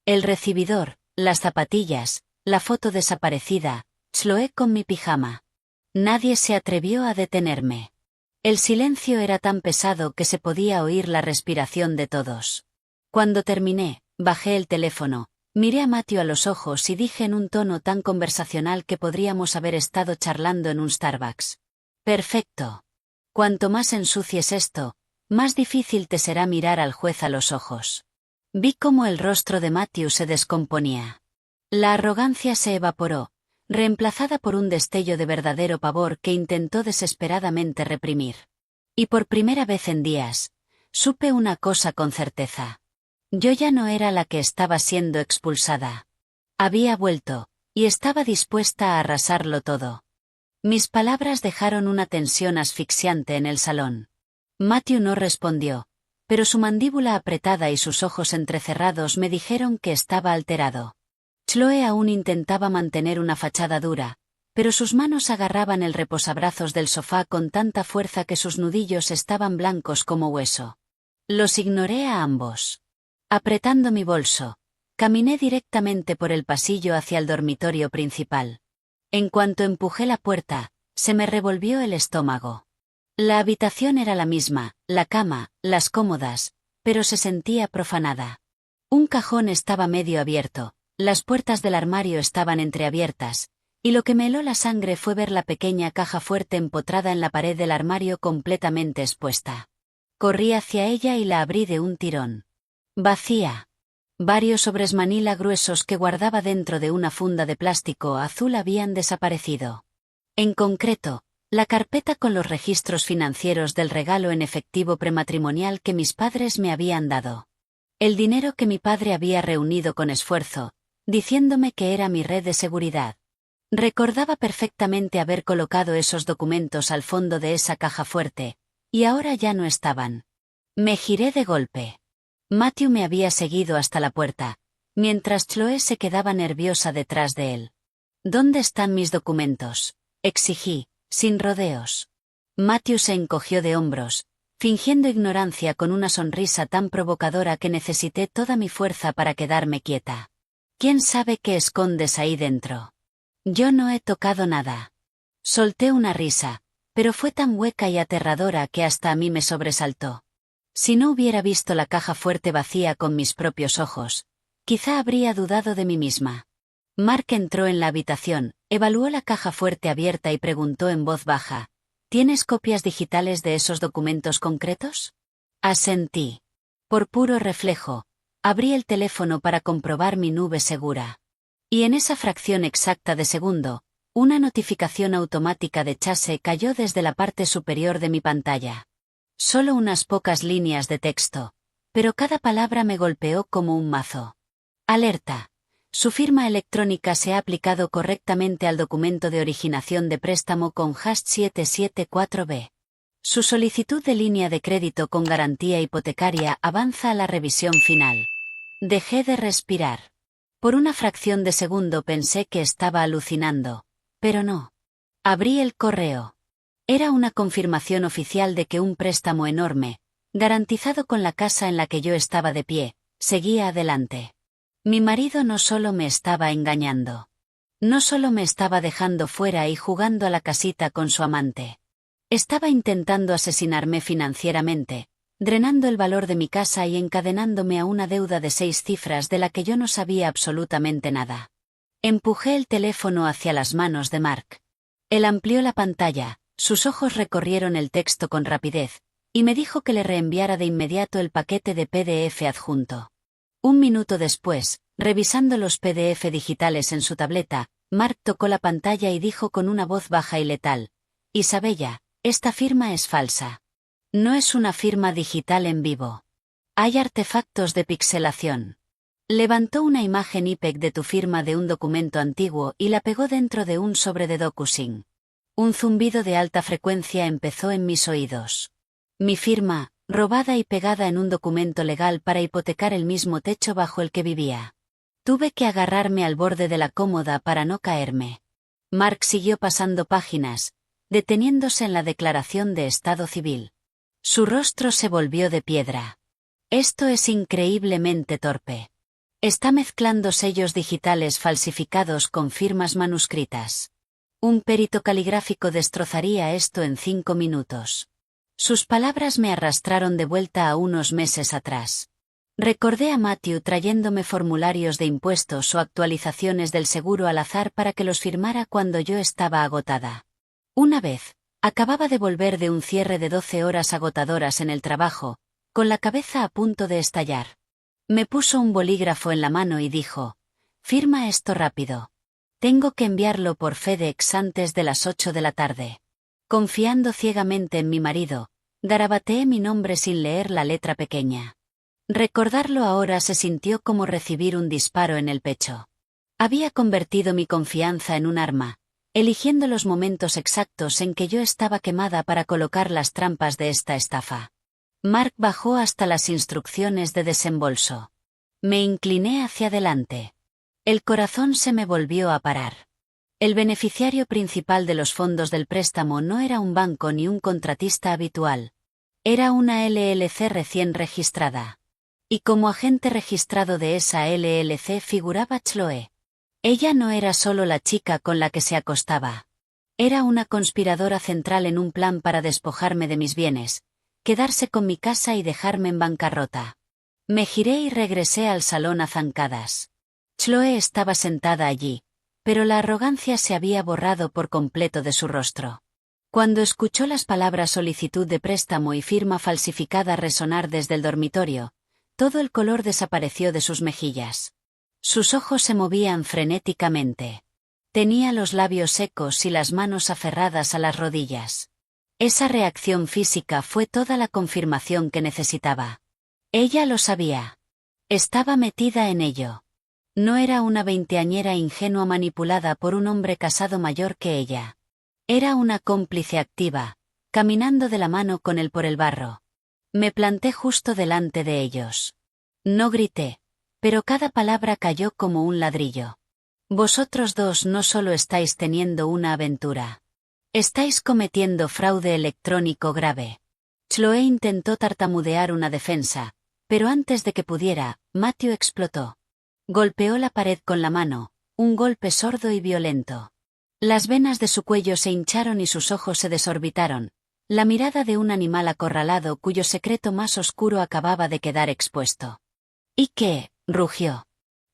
El recibidor, las zapatillas, la foto desaparecida, Chloe con mi pijama. Nadie se atrevió a detenerme. El silencio era tan pesado que se podía oír la respiración de todos. Cuando terminé, bajé el teléfono, miré a Matthew a los ojos y dije en un tono tan conversacional que podríamos haber estado charlando en un Starbucks. Perfecto. Cuanto más ensucies esto, más difícil te será mirar al juez a los ojos. Vi cómo el rostro de Matthew se descomponía. La arrogancia se evaporó, reemplazada por un destello de verdadero pavor que intentó desesperadamente reprimir. Y por primera vez en días, supe una cosa con certeza. Yo ya no era la que estaba siendo expulsada. Había vuelto, y estaba dispuesta a arrasarlo todo. Mis palabras dejaron una tensión asfixiante en el salón. Matthew no respondió, pero su mandíbula apretada y sus ojos entrecerrados me dijeron que estaba alterado. Chloe aún intentaba mantener una fachada dura, pero sus manos agarraban el reposabrazos del sofá con tanta fuerza que sus nudillos estaban blancos como hueso. Los ignoré a ambos. Apretando mi bolso, caminé directamente por el pasillo hacia el dormitorio principal. En cuanto empujé la puerta, se me revolvió el estómago. La habitación era la misma, la cama, las cómodas, pero se sentía profanada. Un cajón estaba medio abierto, las puertas del armario estaban entreabiertas, y lo que me heló la sangre fue ver la pequeña caja fuerte empotrada en la pared del armario completamente expuesta. Corrí hacia ella y la abrí de un tirón. Vacía. Varios sobres manila gruesos que guardaba dentro de una funda de plástico azul habían desaparecido. En concreto, la carpeta con los registros financieros del regalo en efectivo prematrimonial que mis padres me habían dado. El dinero que mi padre había reunido con esfuerzo, diciéndome que era mi red de seguridad. Recordaba perfectamente haber colocado esos documentos al fondo de esa caja fuerte, y ahora ya no estaban. Me giré de golpe. Matthew me había seguido hasta la puerta, mientras Chloe se quedaba nerviosa detrás de él. ¿Dónde están mis documentos?, exigí, sin rodeos. Matthew se encogió de hombros, fingiendo ignorancia con una sonrisa tan provocadora que necesité toda mi fuerza para quedarme quieta. ¿Quién sabe qué escondes ahí dentro? Yo no he tocado nada. Solté una risa, pero fue tan hueca y aterradora que hasta a mí me sobresaltó. Si no hubiera visto la caja fuerte vacía con mis propios ojos, quizá habría dudado de mí misma. Mark entró en la habitación, evaluó la caja fuerte abierta y preguntó en voz baja, ¿tienes copias digitales de esos documentos concretos? Asentí. Por puro reflejo, abrí el teléfono para comprobar mi nube segura. Y en esa fracción exacta de segundo, una notificación automática de Chase cayó desde la parte superior de mi pantalla. Solo unas pocas líneas de texto, pero cada palabra me golpeó como un mazo. Alerta. Su firma electrónica se ha aplicado correctamente al documento de originación de préstamo con #774B. Su solicitud de línea de crédito con garantía hipotecaria avanza a la revisión final. Dejé de respirar. Por una fracción de segundo pensé que estaba alucinando, pero no. Abrí el correo. Era una confirmación oficial de que un préstamo enorme, garantizado con la casa en la que yo estaba de pie, seguía adelante. Mi marido no solo me estaba engañando. No solo me estaba dejando fuera y jugando a la casita con su amante. Estaba intentando asesinarme financieramente, drenando el valor de mi casa y encadenándome a una deuda de 6 cifras de la que yo no sabía absolutamente nada. Empujé el teléfono hacia las manos de Mark. Él amplió la pantalla, sus ojos recorrieron el texto con rapidez, y me dijo que le reenviara de inmediato el paquete de PDF adjunto. Un minuto después, revisando los PDF digitales en su tableta, Mark tocó la pantalla y dijo con una voz baja y letal, Isabella, esta firma es falsa. No es una firma digital en vivo. Hay artefactos de pixelación. Levantó una imagen JPEG de tu firma de un documento antiguo y la pegó dentro de un sobre de DocuSign. Un zumbido de alta frecuencia empezó en mis oídos. Mi firma, robada y pegada en un documento legal para hipotecar el mismo techo bajo el que vivía. Tuve que agarrarme al borde de la cómoda para no caerme. Mark siguió pasando páginas, deteniéndose en la declaración de estado civil. Su rostro se volvió de piedra. Esto es increíblemente torpe. Está mezclando sellos digitales falsificados con firmas manuscritas. Un perito caligráfico destrozaría esto en 5 minutos. Sus palabras me arrastraron de vuelta a unos meses atrás. Recordé a Matthew trayéndome formularios de impuestos o actualizaciones del seguro al azar para que los firmara cuando yo estaba agotada. Una vez, acababa de volver de un cierre de 12 horas agotadoras en el trabajo, con la cabeza a punto de estallar. Me puso un bolígrafo en la mano y dijo, «Firma esto rápido. Tengo que enviarlo por FedEx antes de las 8 de la tarde». Confiando ciegamente en mi marido, garabateé mi nombre sin leer la letra pequeña. Recordarlo ahora se sintió como recibir un disparo en el pecho. Había convertido mi confianza en un arma, eligiendo los momentos exactos en que yo estaba quemada para colocar las trampas de esta estafa. Mark bajó hasta las instrucciones de desembolso. Me incliné hacia adelante. El corazón se me volvió a parar. El beneficiario principal de los fondos del préstamo no era un banco ni un contratista habitual. Era una LLC recién registrada. Y como agente registrado de esa LLC figuraba Chloe. Ella no era solo la chica con la que se acostaba. Era una conspiradora central en un plan para despojarme de mis bienes, quedarse con mi casa y dejarme en bancarrota. Me giré y regresé al salón a zancadas. Chloe estaba sentada allí, pero la arrogancia se había borrado por completo de su rostro. Cuando escuchó las palabras solicitud de préstamo y firma falsificada resonar desde el dormitorio, todo el color desapareció de sus mejillas. Sus ojos se movían frenéticamente. Tenía los labios secos y las manos aferradas a las rodillas. Esa reacción física fue toda la confirmación que necesitaba. Ella lo sabía. Estaba metida en ello. No era una veinteañera ingenua manipulada por un hombre casado mayor que ella. Era una cómplice activa, caminando de la mano con él por el barro. Me planté justo delante de ellos. No grité, pero cada palabra cayó como un ladrillo. Vosotros dos no solo estáis teniendo una aventura. Estáis cometiendo fraude electrónico grave. Chloe intentó tartamudear una defensa, pero antes de que pudiera, Matthew explotó. Golpeó la pared con la mano, un golpe sordo y violento. Las venas de su cuello se hincharon y sus ojos se desorbitaron, la mirada de un animal acorralado cuyo secreto más oscuro acababa de quedar expuesto. ¿Y qué? Rugió.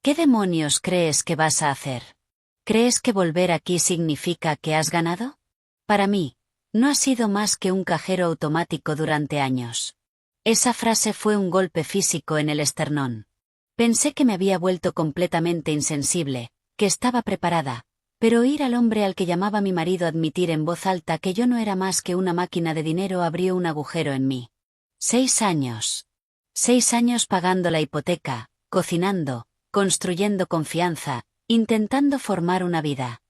¿Qué demonios crees que vas a hacer? ¿Crees que volver aquí significa que has ganado? Para mí, no has sido más que un cajero automático durante años. Esa frase fue un golpe físico en el esternón. Pensé que me había vuelto completamente insensible, que estaba preparada, pero oír al hombre al que llamaba mi marido admitir en voz alta que yo no era más que una máquina de dinero abrió un agujero en mí. 6 años. 6 años pagando la hipoteca, cocinando, construyendo confianza, intentando formar una vida.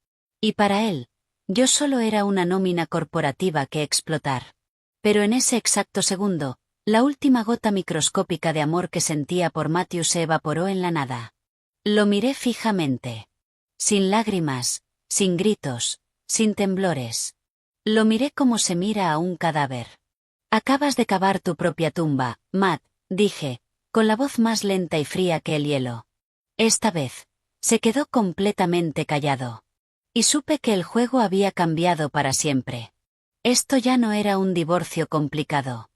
Y para él, yo solo era una nómina corporativa que explotar. Pero en ese exacto segundo, la última gota microscópica de amor que sentía por Matthew se evaporó en la nada. Lo miré fijamente. Sin lágrimas, sin gritos, sin temblores. Lo miré como se mira a un cadáver. Acabas de cavar tu propia tumba, Matt, dije, con la voz más lenta y fría que el hielo. Esta vez, se quedó completamente callado. Y supe que el juego había cambiado para siempre. Esto ya no era un divorcio complicado.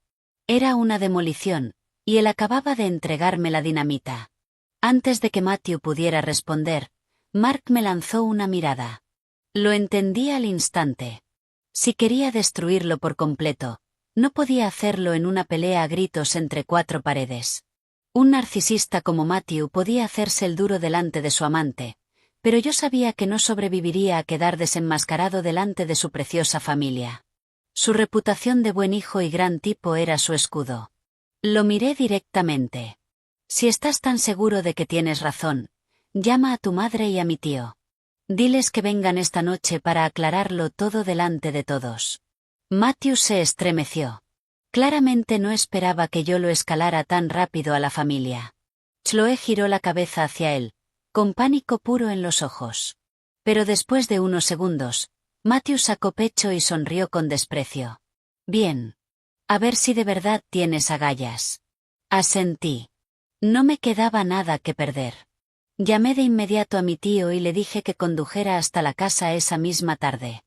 Era una demolición, y él acababa de entregarme la dinamita. Antes de que Matthew pudiera responder, Mark me lanzó una mirada. Lo entendí al instante. Si quería destruirlo por completo, no podía hacerlo en una pelea a gritos entre 4 paredes. Un narcisista como Matthew podía hacerse el duro delante de su amante, pero yo sabía que no sobreviviría a quedar desenmascarado delante de su preciosa familia. Su reputación de buen hijo y gran tipo era su escudo. Lo miré directamente. Si estás tan seguro de que tienes razón, llama a tu madre y a mi tío. Diles que vengan esta noche para aclararlo todo delante de todos. Matthew se estremeció. Claramente no esperaba que yo lo escalara tan rápido a la familia. Chloe giró la cabeza hacia él, con pánico puro en los ojos. Pero después de unos segundos, Matthew sacó pecho y sonrió con desprecio. Bien. A ver si de verdad tienes agallas. Asentí. No me quedaba nada que perder. Llamé de inmediato a mi tío y le dije que condujera hasta la casa esa misma tarde.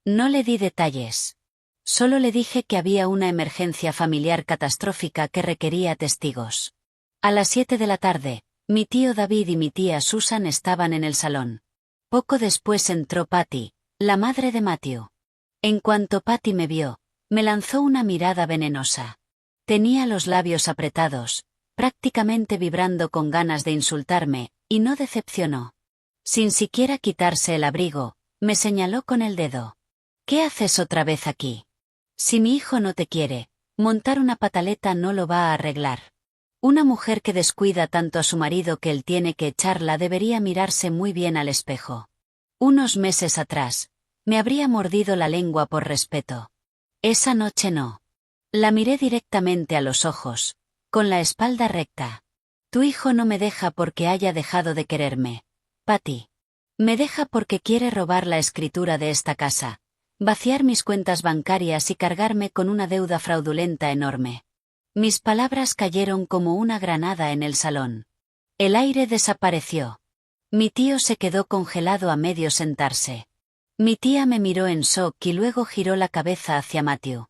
No le di detalles. Solo le dije que había una emergencia familiar catastrófica que requería testigos. A las 7 de la tarde, mi tío David y mi tía Susan estaban en el salón. Poco después entró Patty, la madre de Matthew. En cuanto Patty me vio, me lanzó una mirada venenosa. Tenía los labios apretados, prácticamente vibrando con ganas de insultarme, y no decepcionó. Sin siquiera quitarse el abrigo, me señaló con el dedo. ¿Qué haces otra vez aquí? Si mi hijo no te quiere, montar una pataleta no lo va a arreglar. Una mujer que descuida tanto a su marido que él tiene que echarla debería mirarse muy bien al espejo. Unos meses atrás, me habría mordido la lengua por respeto. Esa noche no. La miré directamente a los ojos, con la espalda recta. Tu hijo no me deja porque haya dejado de quererme, Patty. Me deja porque quiere robar la escritura de esta casa, vaciar mis cuentas bancarias y cargarme con una deuda fraudulenta enorme. Mis palabras cayeron como una granada en el salón. El aire desapareció. Mi tío se quedó congelado a medio sentarse. Mi tía me miró en shock y luego giró la cabeza hacia Matthew.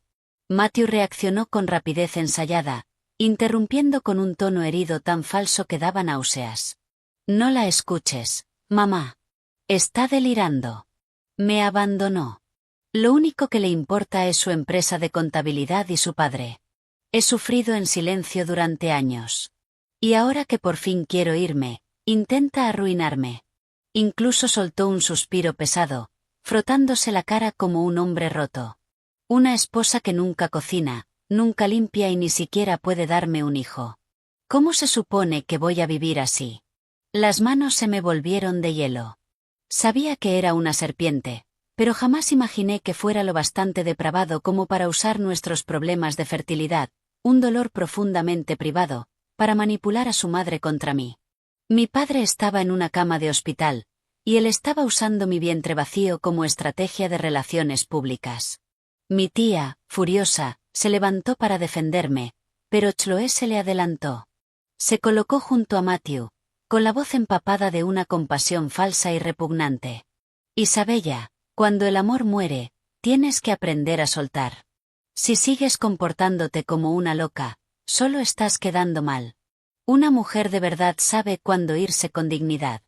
Matthew reaccionó con rapidez ensayada, interrumpiendo con un tono herido tan falso que daba náuseas. No la escuches, mamá. Está delirando. Me abandonó. Lo único que le importa es su empresa de contabilidad y su padre. He sufrido en silencio durante años. Y ahora que por fin quiero irme, intenta arruinarme. Incluso soltó un suspiro pesado, frotándose la cara como un hombre roto. Una esposa que nunca cocina, nunca limpia y ni siquiera puede darme un hijo. ¿Cómo se supone que voy a vivir así? Las manos se me volvieron de hielo. Sabía que era una serpiente, pero jamás imaginé que fuera lo bastante depravado como para usar nuestros problemas de fertilidad, un dolor profundamente privado, para manipular a su madre contra mí. Mi padre estaba en una cama de hospital, y él estaba usando mi vientre vacío como estrategia de relaciones públicas. Mi tía, furiosa, se levantó para defenderme, pero Chloe se le adelantó. Se colocó junto a Matthew, con la voz empapada de una compasión falsa y repugnante. Isabella, cuando el amor muere, tienes que aprender a soltar. Si sigues comportándote como una loca, solo estás quedando mal. Una mujer de verdad sabe cuándo irse con dignidad.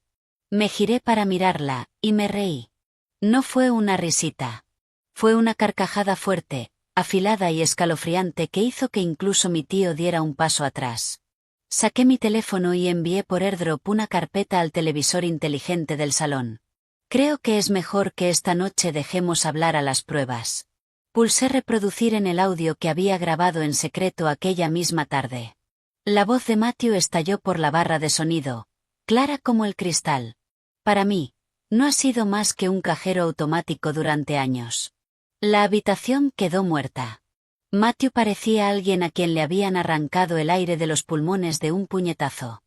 Me giré para mirarla, y me reí. No fue una risita. Fue una carcajada fuerte, afilada y escalofriante que hizo que incluso mi tío diera un paso atrás. Saqué mi teléfono y envié por AirDrop una carpeta al televisor inteligente del salón. Creo que es mejor que esta noche dejemos hablar a las pruebas. Pulsé reproducir en el audio que había grabado en secreto aquella misma tarde. La voz de Matthew estalló por la barra de sonido, clara como el cristal. Para mí, no ha sido más que un cajero automático durante años. La habitación quedó muerta. Matthew parecía alguien a quien le habían arrancado el aire de los pulmones de un puñetazo.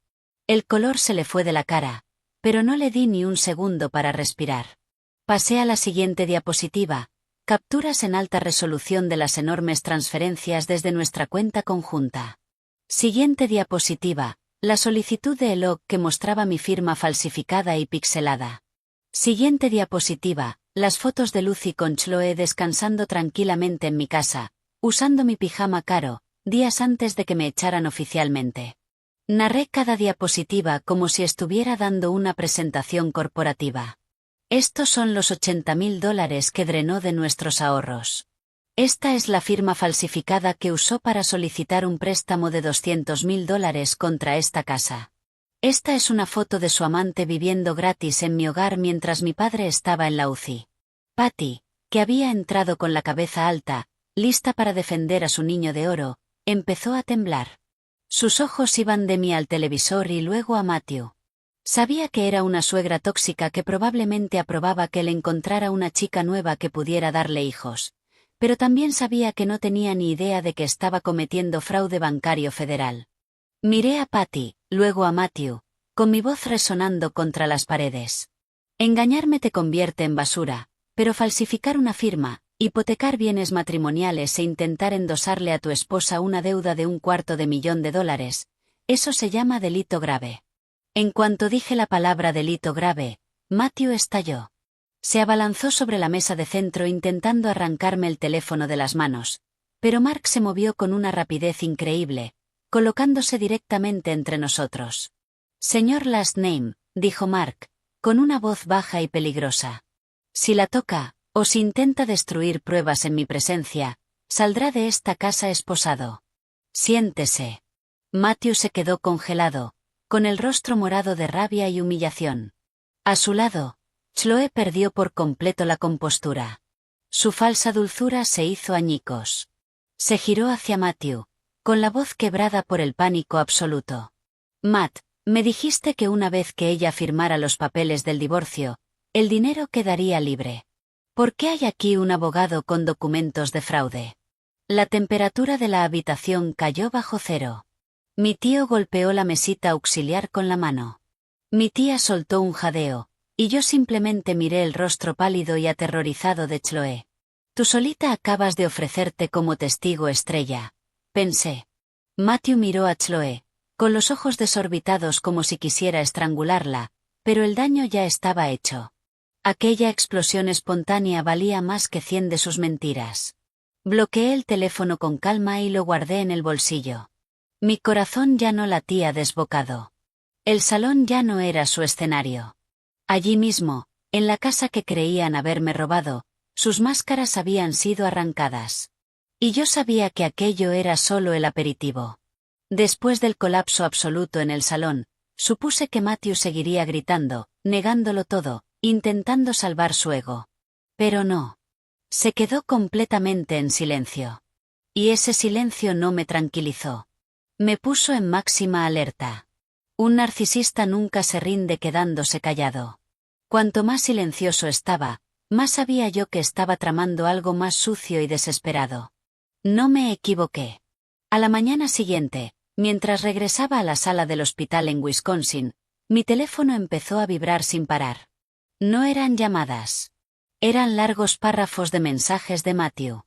El color se le fue de la cara, pero no le di ni un segundo para respirar. Pasé a la siguiente diapositiva, capturas en alta resolución de las enormes transferencias desde nuestra cuenta conjunta. Siguiente diapositiva, la solicitud de ELOC que mostraba mi firma falsificada y pixelada. Siguiente diapositiva, las fotos de Lucy con Chloe descansando tranquilamente en mi casa, usando mi pijama caro, días antes de que me echaran oficialmente. Narré cada diapositiva como si estuviera dando una presentación corporativa. Estos son los $80.000 que drenó de nuestros ahorros. Esta es la firma falsificada que usó para solicitar un préstamo de $200.000 contra esta casa. Esta es una foto de su amante viviendo gratis en mi hogar mientras mi padre estaba en la UCI. Patty, que había entrado con la cabeza alta, lista para defender a su niño de oro, empezó a temblar. Sus ojos iban de mí al televisor y luego a Matthew. Sabía que era una suegra tóxica que probablemente aprobaba que le encontrara una chica nueva que pudiera darle hijos, pero también sabía que no tenía ni idea de que estaba cometiendo fraude bancario federal. Miré a Patty, luego a Matthew, con mi voz resonando contra las paredes. Engañarme te convierte en basura, pero falsificar una firma, hipotecar bienes matrimoniales e intentar endosarle a tu esposa una deuda de $250.000, eso se llama delito grave. En cuanto dije la palabra delito grave, Matthew estalló. Se abalanzó sobre la mesa de centro intentando arrancarme el teléfono de las manos, pero Mark se movió con una rapidez increíble, colocándose directamente entre nosotros. Señor Last Name, dijo Mark, con una voz baja y peligrosa. Si la toca, o si intenta destruir pruebas en mi presencia, saldrá de esta casa esposado. Siéntese. Matthew se quedó congelado, con el rostro morado de rabia y humillación. A su lado, Chloe perdió por completo la compostura. Su falsa dulzura se hizo añicos. Se giró hacia Matthew, con la voz quebrada por el pánico absoluto. Matt, me dijiste que una vez que ella firmara los papeles del divorcio, el dinero quedaría libre. ¿Por qué hay aquí un abogado con documentos de fraude? La temperatura de la habitación cayó bajo cero. Mi tío golpeó la mesita auxiliar con la mano. Mi tía soltó un jadeo, y yo simplemente miré el rostro pálido y aterrorizado de Chloe. Tú solita acabas de ofrecerte como testigo estrella, pensé. Matthew miró a Chloe, con los ojos desorbitados como si quisiera estrangularla, pero el daño ya estaba hecho. Aquella explosión espontánea valía más que 100 de sus mentiras. Bloqueé el teléfono con calma y lo guardé en el bolsillo. Mi corazón ya no latía desbocado. El salón ya no era su escenario. Allí mismo, en la casa que creían haberme robado, sus máscaras habían sido arrancadas. Y yo sabía que aquello era solo el aperitivo. Después del colapso absoluto en el salón, supuse que Matthew seguiría gritando, negándolo todo, intentando salvar su ego. Pero no. Se quedó completamente en silencio. Y ese silencio no me tranquilizó. Me puso en máxima alerta. Un narcisista nunca se rinde quedándose callado. Cuanto más silencioso estaba, más sabía yo que estaba tramando algo más sucio y desesperado. No me equivoqué. A la mañana siguiente, mientras regresaba a la sala del hospital en Wisconsin, mi teléfono empezó a vibrar sin parar. No eran llamadas. Eran largos párrafos de mensajes de Matthew.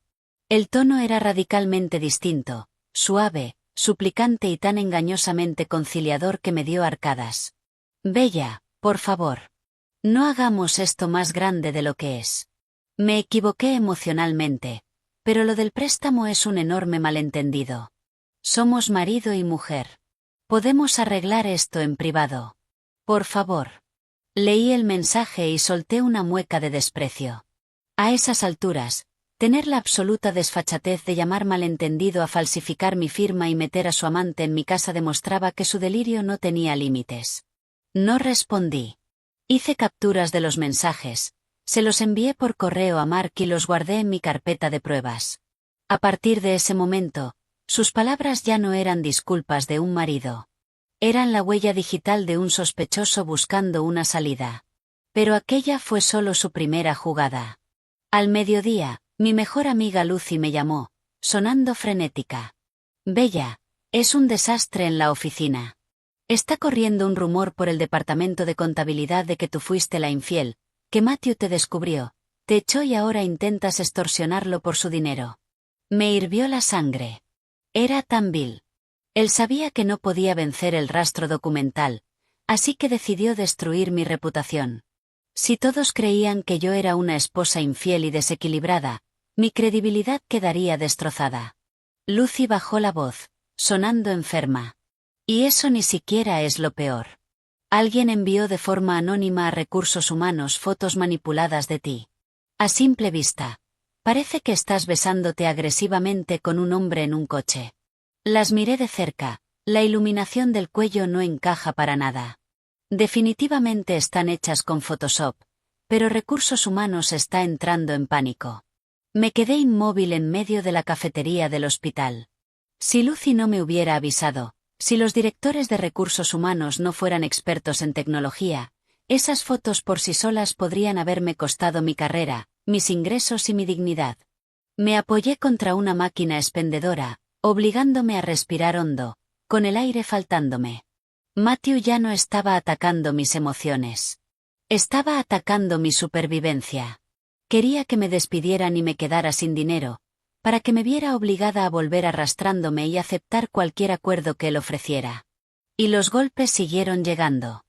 El tono era radicalmente distinto, suave, suplicante y tan engañosamente conciliador que me dio arcadas. Bella, por favor. No hagamos esto más grande de lo que es. Me equivoqué emocionalmente, pero lo del préstamo es un enorme malentendido. Somos marido y mujer. Podemos arreglar esto en privado. Por favor. Leí el mensaje y solté una mueca de desprecio. A esas alturas, tener la absoluta desfachatez de llamar malentendido a falsificar mi firma y meter a su amante en mi casa demostraba que su delirio no tenía límites. No respondí. Hice capturas de los mensajes, se los envié por correo a Mark y los guardé en mi carpeta de pruebas. A partir de ese momento, sus palabras ya no eran disculpas de un marido. Eran la huella digital de un sospechoso buscando una salida. Pero aquella fue solo su primera jugada. Al mediodía, mi mejor amiga Lucy me llamó, sonando frenética. Bella, es un desastre en la oficina. Está corriendo un rumor por el departamento de contabilidad de que tú fuiste la infiel, que Matthew te descubrió, te echó y ahora intentas extorsionarlo por su dinero. Me hirvió la sangre. Era tan vil. Él sabía que no podía vencer el rastro documental, así que decidió destruir mi reputación. Si todos creían que yo era una esposa infiel y desequilibrada, mi credibilidad quedaría destrozada. Lucy bajó la voz, sonando enferma. Y eso ni siquiera es lo peor. Alguien envió de forma anónima a Recursos Humanos fotos manipuladas de ti. A simple vista, parece que estás besándote agresivamente con un hombre en un coche. Las miré de cerca, la iluminación del cuello no encaja para nada. Definitivamente están hechas con Photoshop, pero Recursos Humanos está entrando en pánico. Me quedé inmóvil en medio de la cafetería del hospital. Si Lucy no me hubiera avisado, si los directores de Recursos Humanos no fueran expertos en tecnología, esas fotos por sí solas podrían haberme costado mi carrera, mis ingresos y mi dignidad. Me apoyé contra una máquina expendedora, obligándome a respirar hondo, con el aire faltándome. Matthew ya no estaba atacando mis emociones. Estaba atacando mi supervivencia. Quería que me despidieran y me quedara sin dinero, para que me viera obligada a volver arrastrándome y aceptar cualquier acuerdo que él ofreciera. Y los golpes siguieron llegando.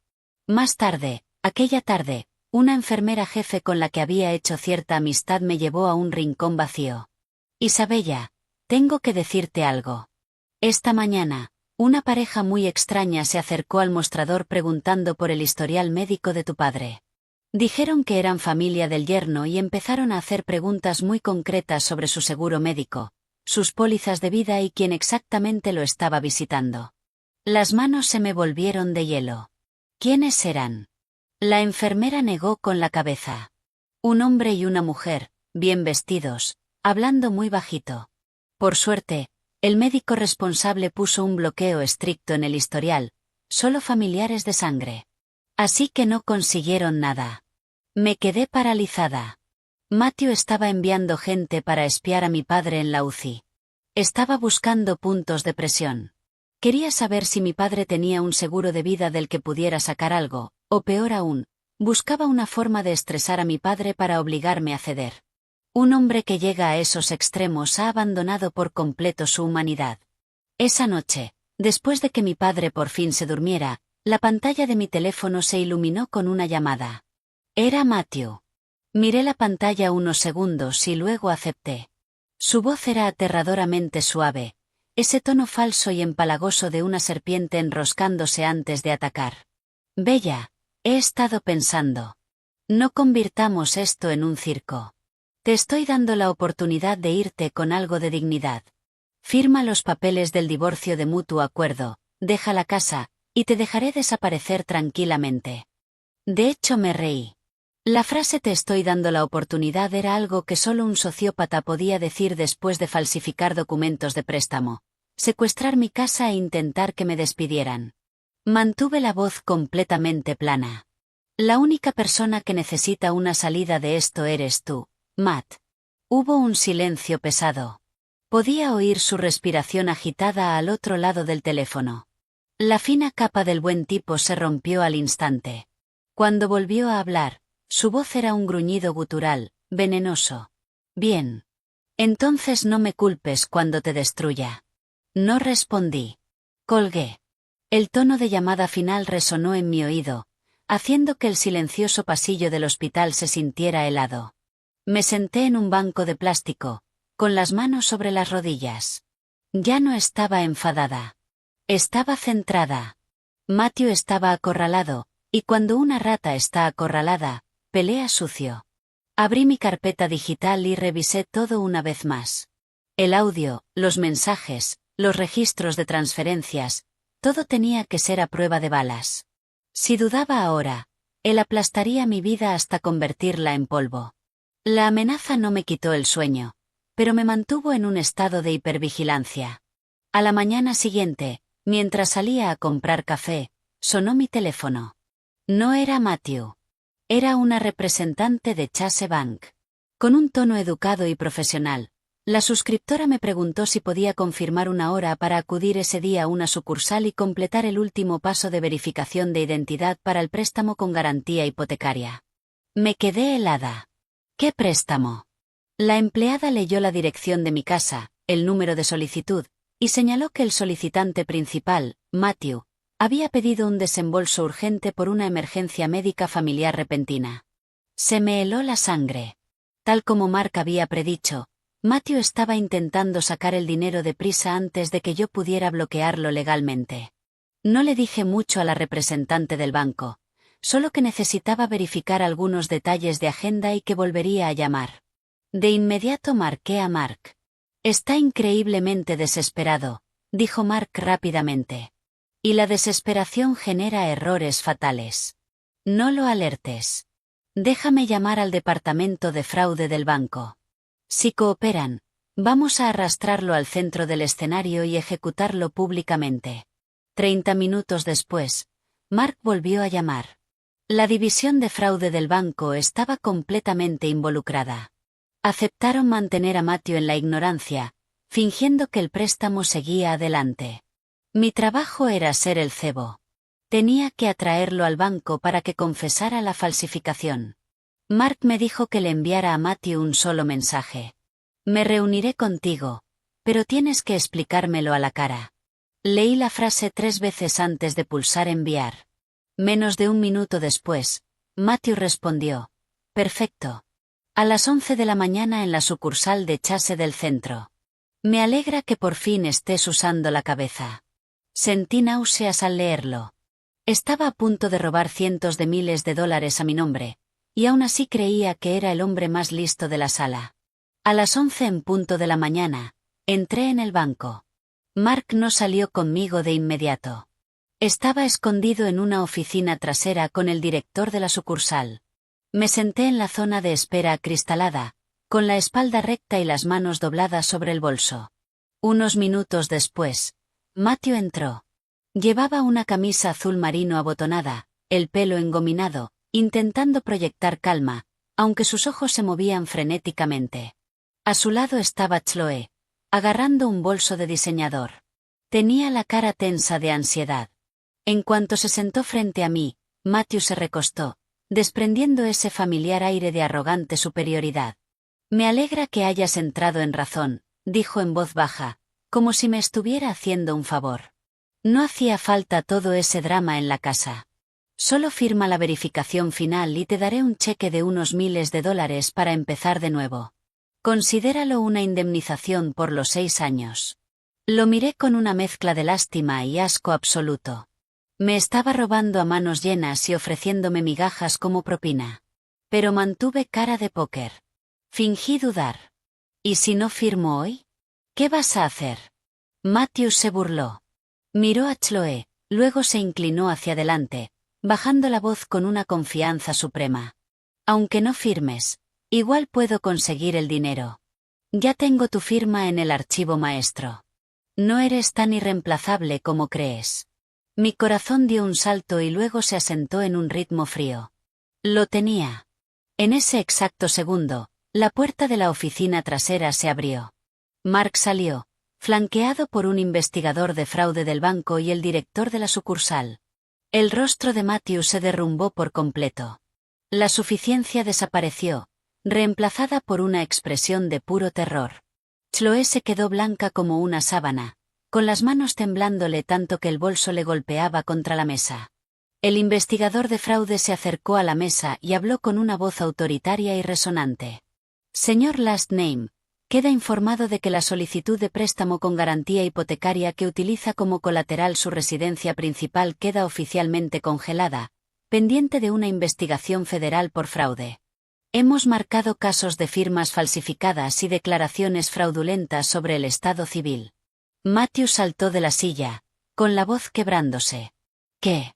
Más tarde, aquella tarde, una enfermera jefe con la que había hecho cierta amistad me llevó a un rincón vacío. Isabella, tengo que decirte algo. Esta mañana, una pareja muy extraña se acercó al mostrador preguntando por el historial médico de tu padre. Dijeron que eran familia del yerno y empezaron a hacer preguntas muy concretas sobre su seguro médico, sus pólizas de vida y quién exactamente lo estaba visitando. Las manos se me volvieron de hielo. ¿Quiénes eran? La enfermera negó con la cabeza. Un hombre y una mujer, bien vestidos, hablando muy bajito. Por suerte, el médico responsable puso un bloqueo estricto en el historial, solo familiares de sangre. Así que no consiguieron nada. Me quedé paralizada. Matthew estaba enviando gente para espiar a mi padre en la UCI. Estaba buscando puntos de presión. Quería saber si mi padre tenía un seguro de vida del que pudiera sacar algo, o peor aún, buscaba una forma de estresar a mi padre para obligarme a ceder. Un hombre que llega a esos extremos ha abandonado por completo su humanidad. Esa noche, después de que mi padre por fin se durmiera, la pantalla de mi teléfono se iluminó con una llamada. Era Matthew. Miré la pantalla unos segundos y luego acepté. Su voz era aterradoramente suave, ese tono falso y empalagoso de una serpiente enroscándose antes de atacar. Bella, he estado pensando. No convirtamos esto en un circo. Te estoy dando la oportunidad de irte con algo de dignidad. Firma los papeles del divorcio de mutuo acuerdo, deja la casa, y te dejaré desaparecer tranquilamente. De hecho me reí. La frase "te estoy dando la oportunidad" era algo que solo un sociópata podía decir después de falsificar documentos de préstamo, secuestrar mi casa e intentar que me despidieran. Mantuve la voz completamente plana. La única persona que necesita una salida de esto eres tú, Matt. Hubo un silencio pesado. Podía oír su respiración agitada al otro lado del teléfono. La fina capa del buen tipo se rompió al instante. Cuando volvió a hablar, su voz era un gruñido gutural, venenoso. Bien. Entonces no me culpes cuando te destruya. No respondí. Colgué. El tono de llamada final resonó en mi oído, haciendo que el silencioso pasillo del hospital se sintiera helado. Me senté en un banco de plástico, con las manos sobre las rodillas. Ya no estaba enfadada. Estaba centrada. Matthew estaba acorralado, y cuando una rata está acorralada, pelea sucio. Abrí mi carpeta digital y revisé todo una vez más. El audio, los mensajes, los registros de transferencias, todo tenía que ser a prueba de balas. Si dudaba ahora, él aplastaría mi vida hasta convertirla en polvo. La amenaza no me quitó el sueño, pero me mantuvo en un estado de hipervigilancia. A la mañana siguiente, mientras salía a comprar café, sonó mi teléfono. No era Matthew. Era una representante de Chase Bank. Con un tono educado y profesional, la suscriptora me preguntó si podía confirmar una hora para acudir ese día a una sucursal y completar el último paso de verificación de identidad para el préstamo con garantía hipotecaria. Me quedé helada. ¿Qué préstamo? La empleada leyó la dirección de mi casa, el número de solicitud, y señaló que el solicitante principal, Matthew, había pedido un desembolso urgente por una emergencia médica familiar repentina. Se me heló la sangre. Tal como Mark había predicho, Matthew estaba intentando sacar el dinero deprisa antes de que yo pudiera bloquearlo legalmente. No le dije mucho a la representante del banco, solo que necesitaba verificar algunos detalles de agenda y que volvería a llamar. De inmediato marqué a Mark. Está increíblemente desesperado, dijo Mark rápidamente. Y la desesperación genera errores fatales. No lo alertes. Déjame llamar al departamento de fraude del banco. Si cooperan, vamos a arrastrarlo al centro del escenario y ejecutarlo públicamente. 30 minutos después, Mark volvió a llamar. La división de fraude del banco estaba completamente involucrada. Aceptaron mantener a Matthew en la ignorancia, fingiendo que el préstamo seguía adelante. Mi trabajo era ser el cebo. Tenía que atraerlo al banco para que confesara la falsificación. Mark me dijo que le enviara a Matthew un solo mensaje. Me reuniré contigo, pero tienes que explicármelo a la cara. Leí la frase 3 veces antes de pulsar enviar. Menos de un minuto después, Matthew respondió. Perfecto. A las 11 de la mañana en la sucursal de Chase del centro. Me alegra que por fin estés usando la cabeza. Sentí náuseas al leerlo. Estaba a punto de robar cientos de miles de dólares a mi nombre, y aún así creía que era el hombre más listo de la sala. A las 11 en punto de la mañana, entré en el banco. Mark no salió conmigo de inmediato. Estaba escondido en una oficina trasera con el director de la sucursal. Me senté en la zona de espera acristalada, con la espalda recta y las manos dobladas sobre el bolso. Unos minutos después, Matthew entró. Llevaba una camisa azul marino abotonada, el pelo engominado, intentando proyectar calma, aunque sus ojos se movían frenéticamente. A su lado estaba Chloe, agarrando un bolso de diseñador. Tenía la cara tensa de ansiedad. En cuanto se sentó frente a mí, Matthew se recostó, desprendiendo ese familiar aire de arrogante superioridad. Me alegra que hayas entrado en razón, dijo en voz baja, como si me estuviera haciendo un favor. No hacía falta todo ese drama en la casa. Solo firma la verificación final y te daré un cheque de unos miles de dólares para empezar de nuevo. Considéralo una indemnización por los 6 años. Lo miré con una mezcla de lástima y asco absoluto. Me estaba robando a manos llenas y ofreciéndome migajas como propina. Pero mantuve cara de póker. Fingí dudar. ¿Y si no firmo hoy? ¿Qué vas a hacer? Matthew se burló. Miró a Chloe, luego se inclinó hacia adelante, bajando la voz con una confianza suprema. Aunque no firmes, igual puedo conseguir el dinero. Ya tengo tu firma en el archivo maestro. No eres tan irreemplazable como crees. Mi corazón dio un salto y luego se asentó en un ritmo frío. Lo tenía. En ese exacto segundo, la puerta de la oficina trasera se abrió. Mark salió, flanqueado por un investigador de fraude del banco y el director de la sucursal. El rostro de Matthew se derrumbó por completo. La suficiencia desapareció, reemplazada por una expresión de puro terror. Chloe se quedó blanca como una sábana, con las manos temblándole tanto que el bolso le golpeaba contra la mesa. El investigador de fraude se acercó a la mesa y habló con una voz autoritaria y resonante. Señor Last Name, queda informado de que la solicitud de préstamo con garantía hipotecaria que utiliza como colateral su residencia principal queda oficialmente congelada, pendiente de una investigación federal por fraude. Hemos marcado casos de firmas falsificadas y declaraciones fraudulentas sobre el estado civil. Matthew saltó de la silla, con la voz quebrándose. ¿Qué?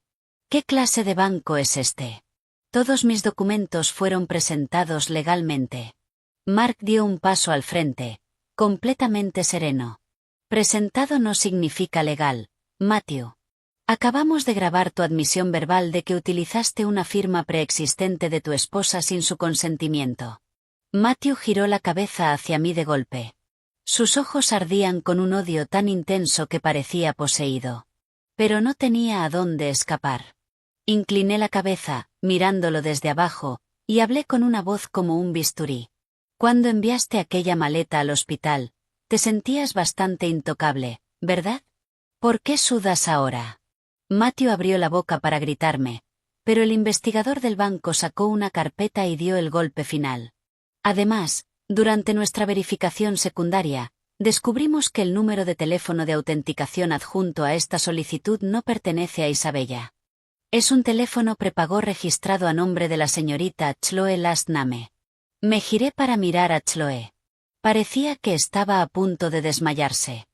¿Qué clase de banco es este? Todos mis documentos fueron presentados legalmente. Mark dio un paso al frente, completamente sereno. Presentado no significa legal, Matthew. Acabamos de grabar tu admisión verbal de que utilizaste una firma preexistente de tu esposa sin su consentimiento. Matthew giró la cabeza hacia mí de golpe. Sus ojos ardían con un odio tan intenso que parecía poseído. Pero no tenía a dónde escapar. Incliné la cabeza, mirándolo desde abajo, y hablé con una voz como un bisturí. Cuando enviaste aquella maleta al hospital, te sentías bastante intocable, ¿verdad? ¿Por qué sudas ahora? Matthew abrió la boca para gritarme, pero el investigador del banco sacó una carpeta y dio el golpe final. Además, durante nuestra verificación secundaria, descubrimos que el número de teléfono de autenticación adjunto a esta solicitud no pertenece a Isabella. Es un teléfono prepago registrado a nombre de la señorita Chloe Last Name. Me giré para mirar a Chloe. Parecía que estaba a punto de desmayarse.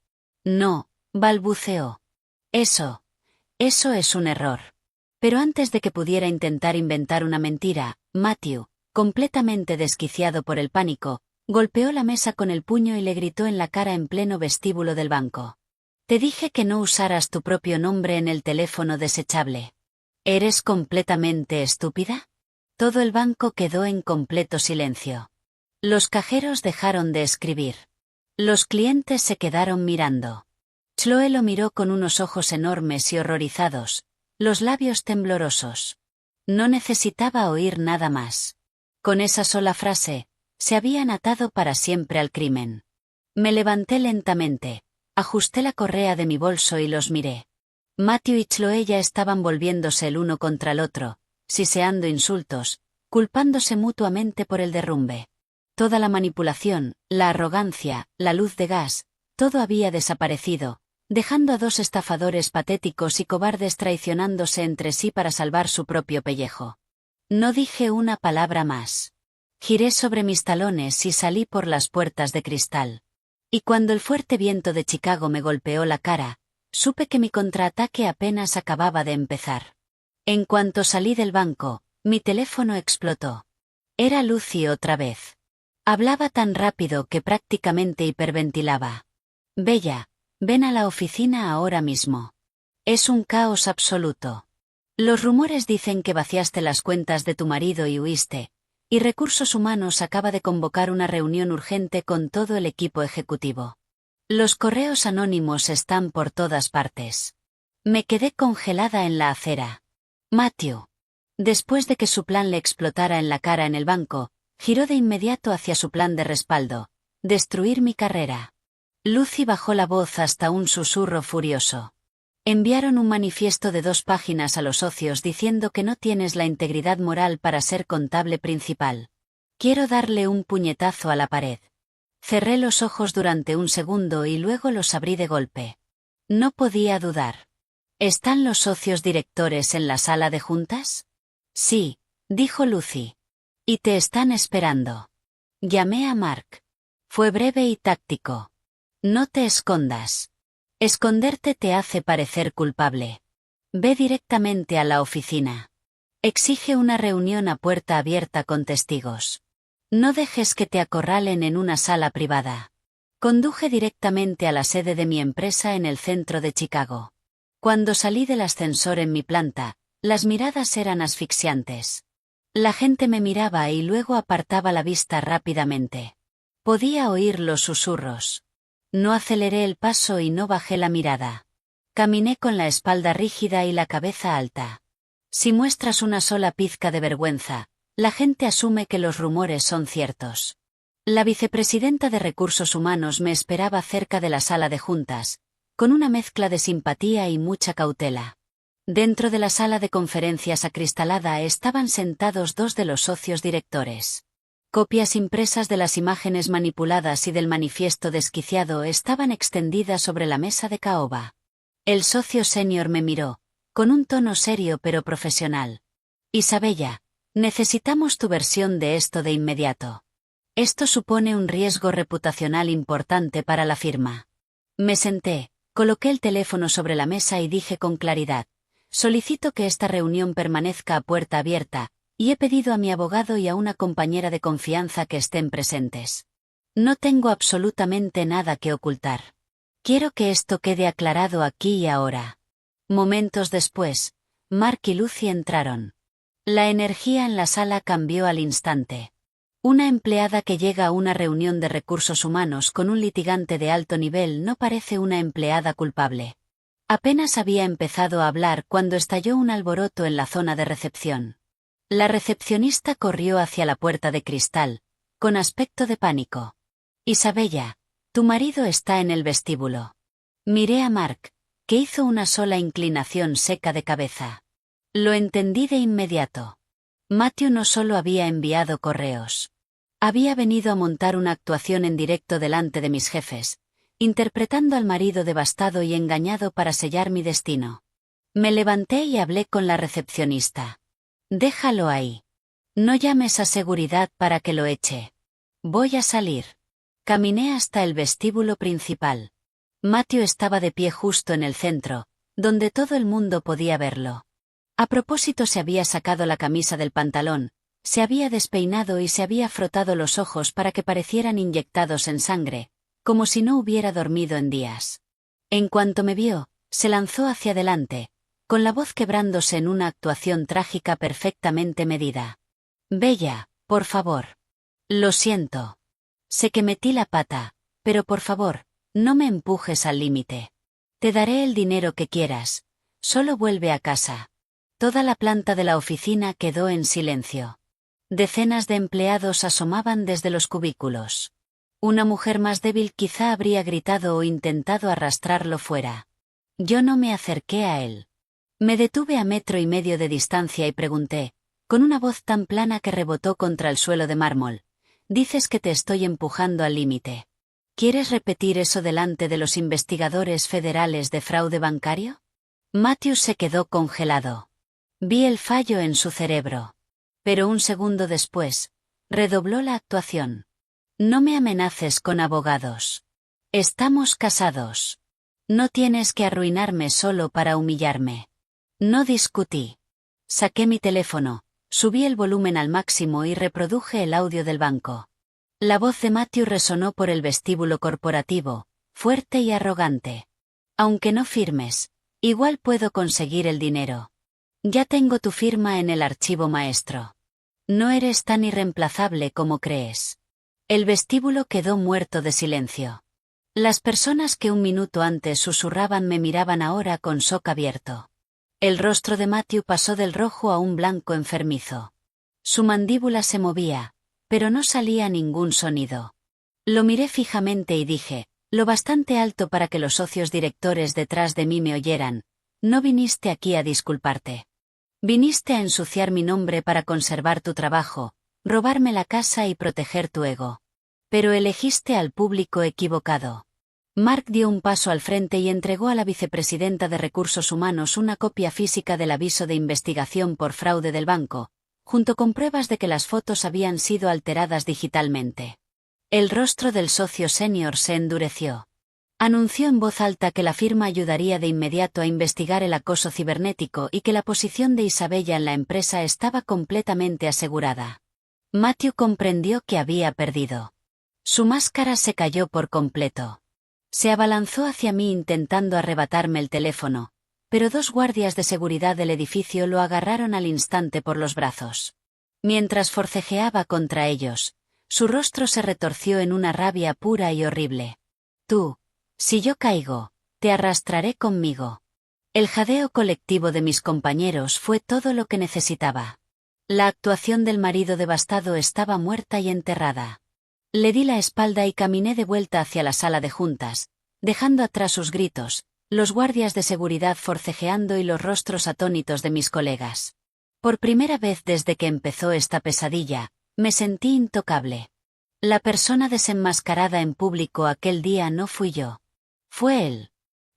No, balbuceó. Eso es un error. Pero antes de que pudiera intentar inventar una mentira, Matthew, completamente desquiciado por el pánico, golpeó la mesa con el puño y le gritó en la cara en pleno vestíbulo del banco. Te dije que no usaras tu propio nombre en el teléfono desechable. ¿Eres completamente estúpida? Todo el banco quedó en completo silencio. Los cajeros dejaron de escribir. Los clientes se quedaron mirando. Chloe lo miró con unos ojos enormes y horrorizados, los labios temblorosos. No necesitaba oír nada más. Con esa sola frase, se habían atado para siempre al crimen. Me levanté lentamente, ajusté la correa de mi bolso y los miré. Matthew y Chloe ya estaban volviéndose el uno contra el otro, siseando insultos, culpándose mutuamente por el derrumbe. Toda la manipulación, la arrogancia, la luz de gas, todo había desaparecido, dejando a dos estafadores patéticos y cobardes traicionándose entre sí para salvar su propio pellejo. No dije una palabra más. Giré sobre mis talones y salí por las puertas de cristal. Y cuando el fuerte viento de Chicago me golpeó la cara, supe que mi contraataque apenas acababa de empezar. En cuanto salí del banco, mi teléfono explotó. Era Lucy otra vez. Hablaba tan rápido que prácticamente hiperventilaba. Bella, ven a la oficina ahora mismo. Es un caos absoluto. Los rumores dicen que vaciaste las cuentas de tu marido y huiste, y Recursos Humanos acaba de convocar una reunión urgente con todo el equipo ejecutivo. Los correos anónimos están por todas partes. Me quedé congelada en la acera. Matthew. Después de que su plan le explotara en la cara en el banco, giró de inmediato hacia su plan de respaldo: destruir mi carrera. Lucy bajó la voz hasta un susurro furioso. Enviaron un manifiesto de 2 páginas a los socios diciendo que no tienes la integridad moral para ser contable principal. Quiero darle un puñetazo a la pared. Cerré los ojos durante un segundo y luego los abrí de golpe. No podía dudar. ¿Están los socios directores en la sala de juntas? Sí, dijo Lucy. Y te están esperando. Llamé a Mark. Fue breve y táctico. No te escondas. Esconderte te hace parecer culpable. Ve directamente a la oficina. Exige una reunión a puerta abierta con testigos. No dejes que te acorralen en una sala privada. Conduje directamente a la sede de mi empresa en el centro de Chicago. Cuando salí del ascensor en mi planta, las miradas eran asfixiantes. La gente me miraba y luego apartaba la vista rápidamente. Podía oír los susurros. No aceleré el paso y no bajé la mirada. Caminé con la espalda rígida y la cabeza alta. Si muestras una sola pizca de vergüenza, la gente asume que los rumores son ciertos. La vicepresidenta de Recursos Humanos me esperaba cerca de la sala de juntas, con una mezcla de simpatía y mucha cautela. Dentro de la sala de conferencias acristalada estaban sentados 2 de los socios directores. Copias impresas de las imágenes manipuladas y del manifiesto desquiciado estaban extendidas sobre la mesa de caoba. El socio senior me miró, con un tono serio pero profesional. Isabella, necesitamos tu versión de esto de inmediato. Esto supone un riesgo reputacional importante para la firma. Me senté, coloqué el teléfono sobre la mesa y dije con claridad: solicito que esta reunión permanezca a puerta abierta, y he pedido a mi abogado y a una compañera de confianza que estén presentes. No tengo absolutamente nada que ocultar. Quiero que esto quede aclarado aquí y ahora. Momentos después, Mark y Lucy entraron. La energía en la sala cambió al instante. Una empleada que llega a una reunión de recursos humanos con un litigante de alto nivel no parece una empleada culpable. Apenas había empezado a hablar cuando estalló un alboroto en la zona de recepción. La recepcionista corrió hacia la puerta de cristal, con aspecto de pánico. Isabella, tu marido está en el vestíbulo. Miré a Mark, que hizo una sola inclinación seca de cabeza. Lo entendí de inmediato. Matthew no solo había enviado correos. Había venido a montar una actuación en directo delante de mis jefes, interpretando al marido devastado y engañado para sellar mi destino. Me levanté y hablé con la recepcionista. Déjalo ahí. No llames a seguridad para que lo eche. Voy a salir. Caminé hasta el vestíbulo principal. Matthew estaba de pie justo en el centro, donde todo el mundo podía verlo. A propósito, se había sacado la camisa del pantalón, se había despeinado y se había frotado los ojos para que parecieran inyectados en sangre, como si no hubiera dormido en días. En cuanto me vio, se lanzó hacia adelante, con la voz quebrándose en una actuación trágica perfectamente medida. Bella, por favor. Lo siento. Sé que metí la pata, pero por favor, no me empujes al límite. Te daré el dinero que quieras, solo vuelve a casa. Toda la planta de la oficina quedó en silencio. Decenas de empleados asomaban desde los cubículos. Una mujer más débil quizá habría gritado o intentado arrastrarlo fuera. Yo no me acerqué a él. Me detuve a 1,5 metros de distancia y pregunté, con una voz tan plana que rebotó contra el suelo de mármol: dices que te estoy empujando al límite. ¿Quieres repetir eso delante de los investigadores federales de fraude bancario? Matthew se quedó congelado. Vi el fallo en su cerebro. Pero un segundo después, redobló la actuación. No me amenaces con abogados. Estamos casados. No tienes que arruinarme solo para humillarme. No discutí. Saqué mi teléfono, subí el volumen al máximo y reproduje el audio del banco. La voz de Matthew resonó por el vestíbulo corporativo, fuerte y arrogante. Aunque no firmes, igual puedo conseguir el dinero. Ya tengo tu firma en el archivo maestro. No eres tan irreemplazable como crees. El vestíbulo quedó muerto de silencio. Las personas que un minuto antes susurraban me miraban ahora con shock abierto. El rostro de Matthew pasó del rojo a un blanco enfermizo. Su mandíbula se movía, pero no salía ningún sonido. Lo miré fijamente y dije, lo bastante alto para que los socios directores detrás de mí me oyeran: No viniste aquí a disculparte. Viniste a ensuciar mi nombre para conservar tu trabajo, robarme la casa y proteger tu ego. Pero elegiste al público equivocado. Mark dio un paso al frente y entregó a la vicepresidenta de Recursos Humanos una copia física del aviso de investigación por fraude del banco, junto con pruebas de que las fotos habían sido alteradas digitalmente. El rostro del socio senior se endureció. Anunció en voz alta que la firma ayudaría de inmediato a investigar el acoso cibernético y que la posición de Isabella en la empresa estaba completamente asegurada. Matthew comprendió que había perdido. Su máscara se cayó por completo. Se abalanzó hacia mí intentando arrebatarme el teléfono, pero dos guardias de seguridad del edificio lo agarraron al instante por los brazos. Mientras forcejeaba contra ellos, su rostro se retorció en una rabia pura y horrible. Tú, si yo caigo, te arrastraré conmigo. El jadeo colectivo de mis compañeros fue todo lo que necesitaba. La actuación del marido devastado estaba muerta y enterrada. Le di la espalda y caminé de vuelta hacia la sala de juntas, dejando atrás sus gritos, los guardias de seguridad forcejeando y los rostros atónitos de mis colegas. Por primera vez desde que empezó esta pesadilla, me sentí intocable. La persona desenmascarada en público aquel día no fui yo. Fue él.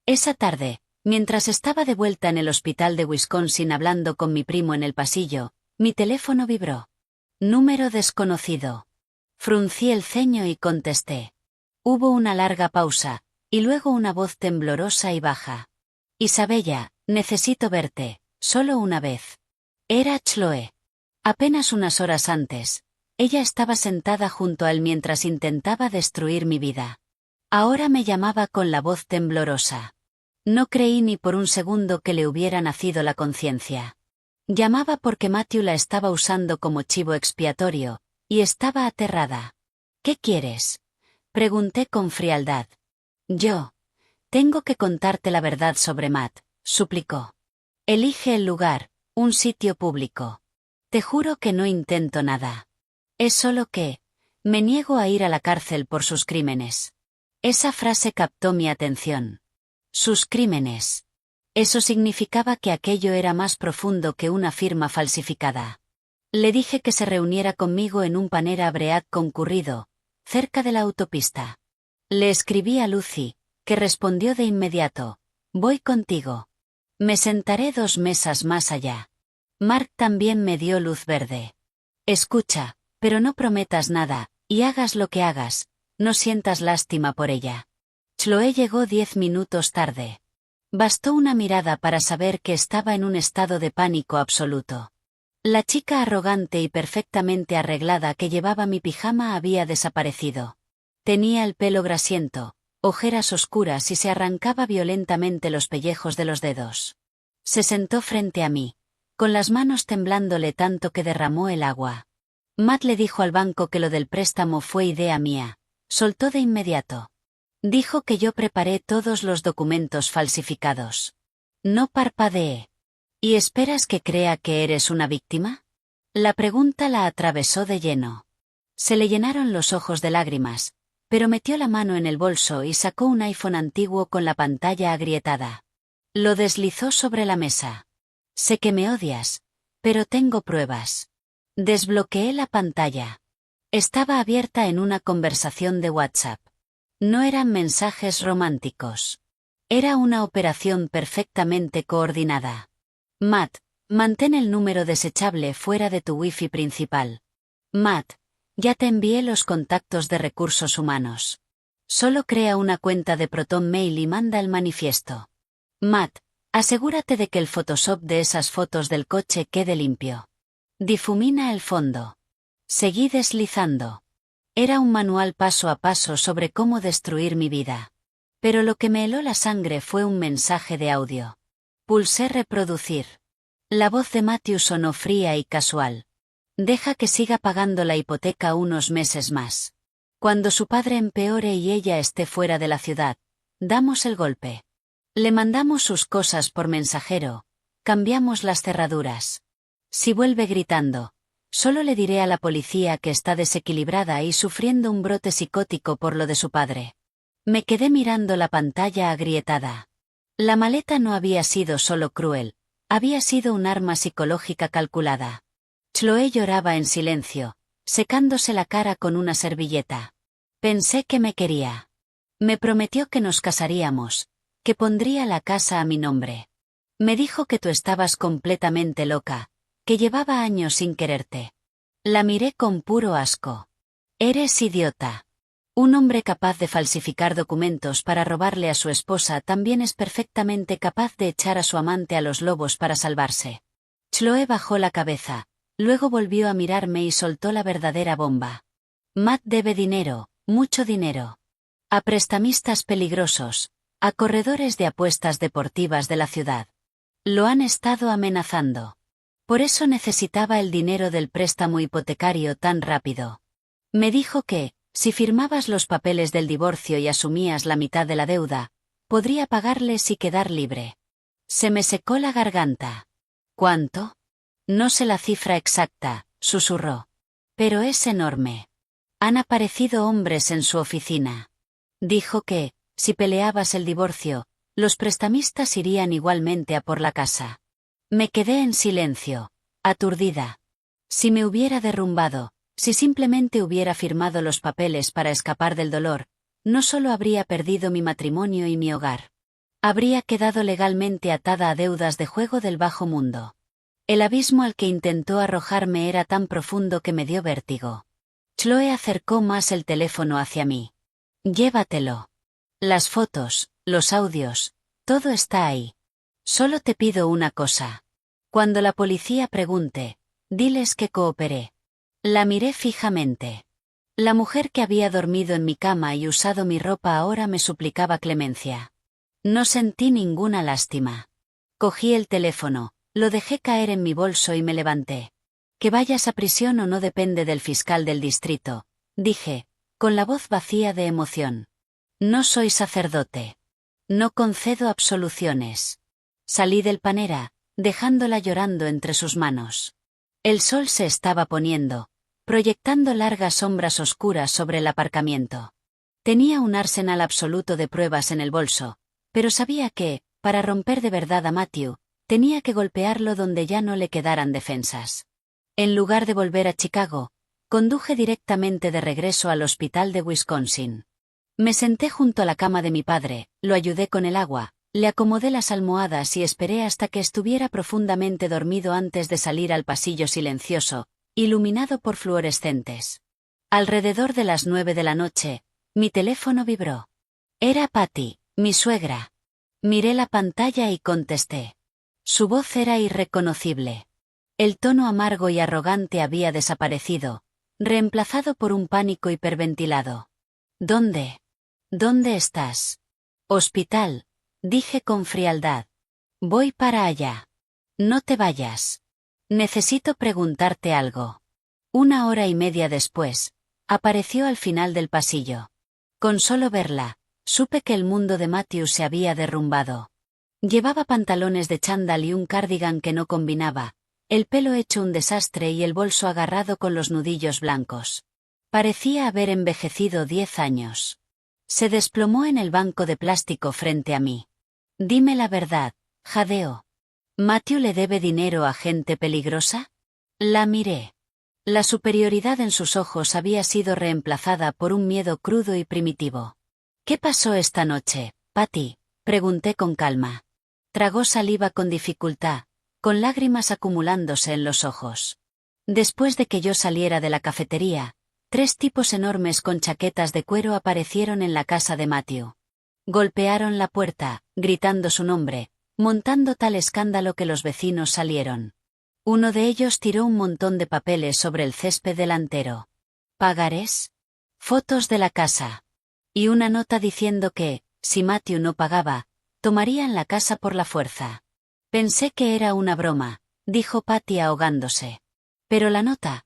Esa tarde, mientras estaba de vuelta en el hospital de Wisconsin hablando con mi primo en el pasillo, mi teléfono vibró. Número desconocido. Fruncí el ceño y contesté. Hubo una larga pausa, y luego una voz temblorosa y baja. Isabella, necesito verte, solo una vez. Era Chloe. Apenas unas horas antes, ella estaba sentada junto a él mientras intentaba destruir mi vida. Ahora me llamaba con la voz temblorosa. No creí ni por un segundo que le hubiera nacido la conciencia. Llamaba porque Matthew la estaba usando como chivo expiatorio, y estaba aterrada. ¿Qué quieres? Pregunté con frialdad. Tengo que contarte la verdad sobre Matt, suplicó. Elige el lugar, un sitio público. Te juro que no intento nada. Es solo que, me niego a ir a la cárcel por sus crímenes. Esa frase captó mi atención. Sus crímenes. Eso significaba que aquello era más profundo que una firma falsificada. Le dije que se reuniera conmigo en un Panera Bread concurrido, cerca de la autopista. Le escribí a Lucy, que respondió de inmediato, voy contigo. Me sentaré 2 mesas más allá. Mark también me dio luz verde. Escucha, pero no prometas nada, y hagas lo que hagas, no sientas lástima por ella. Chloe llegó 10 minutos tarde. Bastó una mirada para saber que estaba en un estado de pánico absoluto. La chica arrogante y perfectamente arreglada que llevaba mi pijama había desaparecido. Tenía el pelo grasiento, ojeras oscuras y se arrancaba violentamente los pellejos de los dedos. Se sentó frente a mí, con las manos temblándole tanto que derramó el agua. Matt le dijo al banco que lo del préstamo fue idea mía. Soltó de inmediato. Dijo que yo preparé todos los documentos falsificados. No parpadeé. ¿Y esperas que crea que eres una víctima? La pregunta la atravesó de lleno. Se le llenaron los ojos de lágrimas, pero metió la mano en el bolso y sacó un iPhone antiguo con la pantalla agrietada. Lo deslizó sobre la mesa. Sé que me odias, pero tengo pruebas. Desbloqueé la pantalla. Estaba abierta en una conversación de WhatsApp. No eran mensajes románticos. Era una operación perfectamente coordinada. Matt, mantén el número desechable fuera de tu Wi-Fi principal. Matt, ya te envié los contactos de recursos humanos. Solo crea una cuenta de Proton Mail y manda el manifiesto. Matt, asegúrate de que el Photoshop de esas fotos del coche quede limpio. Difumina el fondo. Seguí deslizando. Era un manual paso a paso sobre cómo destruir mi vida. Pero lo que me heló la sangre fue un mensaje de audio. Pulsé reproducir. La voz de Matthew sonó fría y casual. Deja que siga pagando la hipoteca unos meses más. Cuando su padre empeore y ella esté fuera de la ciudad, damos el golpe. Le mandamos sus cosas por mensajero, cambiamos las cerraduras. Si vuelve gritando, solo le diré a la policía que está desequilibrada y sufriendo un brote psicótico por lo de su padre. Me quedé mirando la pantalla agrietada. La maleta no había sido solo cruel, había sido un arma psicológica calculada. Chloe lloraba en silencio, secándose la cara con una servilleta. Pensé que me quería. Me prometió que nos casaríamos, que pondría la casa a mi nombre. Me dijo que tú estabas completamente loca, que llevaba años sin quererte. La miré con puro asco. Eres idiota. Un hombre capaz de falsificar documentos para robarle a su esposa también es perfectamente capaz de echar a su amante a los lobos para salvarse. Chloe bajó la cabeza, luego volvió a mirarme y soltó la verdadera bomba. Matt debe dinero, mucho dinero. A prestamistas peligrosos, a corredores de apuestas deportivas de la ciudad. Lo han estado amenazando. Por eso necesitaba el dinero del préstamo hipotecario tan rápido. Me dijo que, si firmabas los papeles del divorcio y asumías la mitad de la deuda, podría pagarles y quedar libre. Se me secó la garganta. ¿Cuánto? No sé la cifra exacta, susurró. Pero es enorme. Han aparecido hombres en su oficina. Dijo que, si peleabas el divorcio, los prestamistas irían igualmente a por la casa. Me quedé en silencio, aturdida. Si me hubiera derrumbado, si simplemente hubiera firmado los papeles para escapar del dolor, no solo habría perdido mi matrimonio y mi hogar. Habría quedado legalmente atada a deudas de juego del bajo mundo. El abismo al que intentó arrojarme era tan profundo que me dio vértigo. Chloe acercó más el teléfono hacia mí. Llévatelo. Las fotos, los audios, todo está ahí. Solo te pido una cosa. Cuando la policía pregunte, diles que cooperé. La miré fijamente. La mujer que había dormido en mi cama y usado mi ropa ahora me suplicaba clemencia. No sentí ninguna lástima. Cogí el teléfono, lo dejé caer en mi bolso y me levanté. Que vayas a prisión o no depende del fiscal del distrito, dije, con la voz vacía de emoción. No soy sacerdote. No concedo absoluciones. Salí del panera, dejándola llorando entre sus manos. El sol se estaba poniendo, proyectando largas sombras oscuras sobre el aparcamiento. Tenía un arsenal absoluto de pruebas en el bolso, pero sabía que, para romper de verdad a Matthew, tenía que golpearlo donde ya no le quedaran defensas. En lugar de volver a Chicago, conduje directamente de regreso al hospital de Wisconsin. Me senté junto a la cama de mi padre, lo ayudé con el agua, le acomodé las almohadas y esperé hasta que estuviera profundamente dormido antes de salir al pasillo silencioso, iluminado por fluorescentes. Alrededor de las 9 de la noche, mi teléfono vibró. Era Patty, mi suegra. Miré la pantalla y contesté. Su voz era irreconocible. El tono amargo y arrogante había desaparecido, reemplazado por un pánico hiperventilado. ¿Dónde? ¿Dónde estás? Hospital, dije con frialdad. Voy para allá. No te vayas. Necesito preguntarte algo. 1 hora y media después, apareció al final del pasillo. Con solo verla, supe que el mundo de Matthew se había derrumbado. Llevaba pantalones de chándal y un cardigan que no combinaba, el pelo hecho un desastre y el bolso agarrado con los nudillos blancos. Parecía haber envejecido 10 años. Se desplomó en el banco de plástico frente a mí. Dime la verdad, jadeó. ¿Matthew le debe dinero a gente peligrosa? La miré. La superioridad en sus ojos había sido reemplazada por un miedo crudo y primitivo. ¿Qué pasó esta noche, Patty?, pregunté con calma. Tragó saliva con dificultad, con lágrimas acumulándose en los ojos. Después de que yo saliera de la cafetería, 3 tipos enormes con chaquetas de cuero aparecieron en la casa de Matthew. Golpearon la puerta, gritando su nombre, montando tal escándalo que los vecinos salieron. Uno de ellos tiró un montón de papeles sobre el césped delantero. ¿Pagarés? Fotos de la casa. Y una nota diciendo que, si Matthew no pagaba, tomarían la casa por la fuerza. Pensé que era una broma, dijo Patty ahogándose. Pero la nota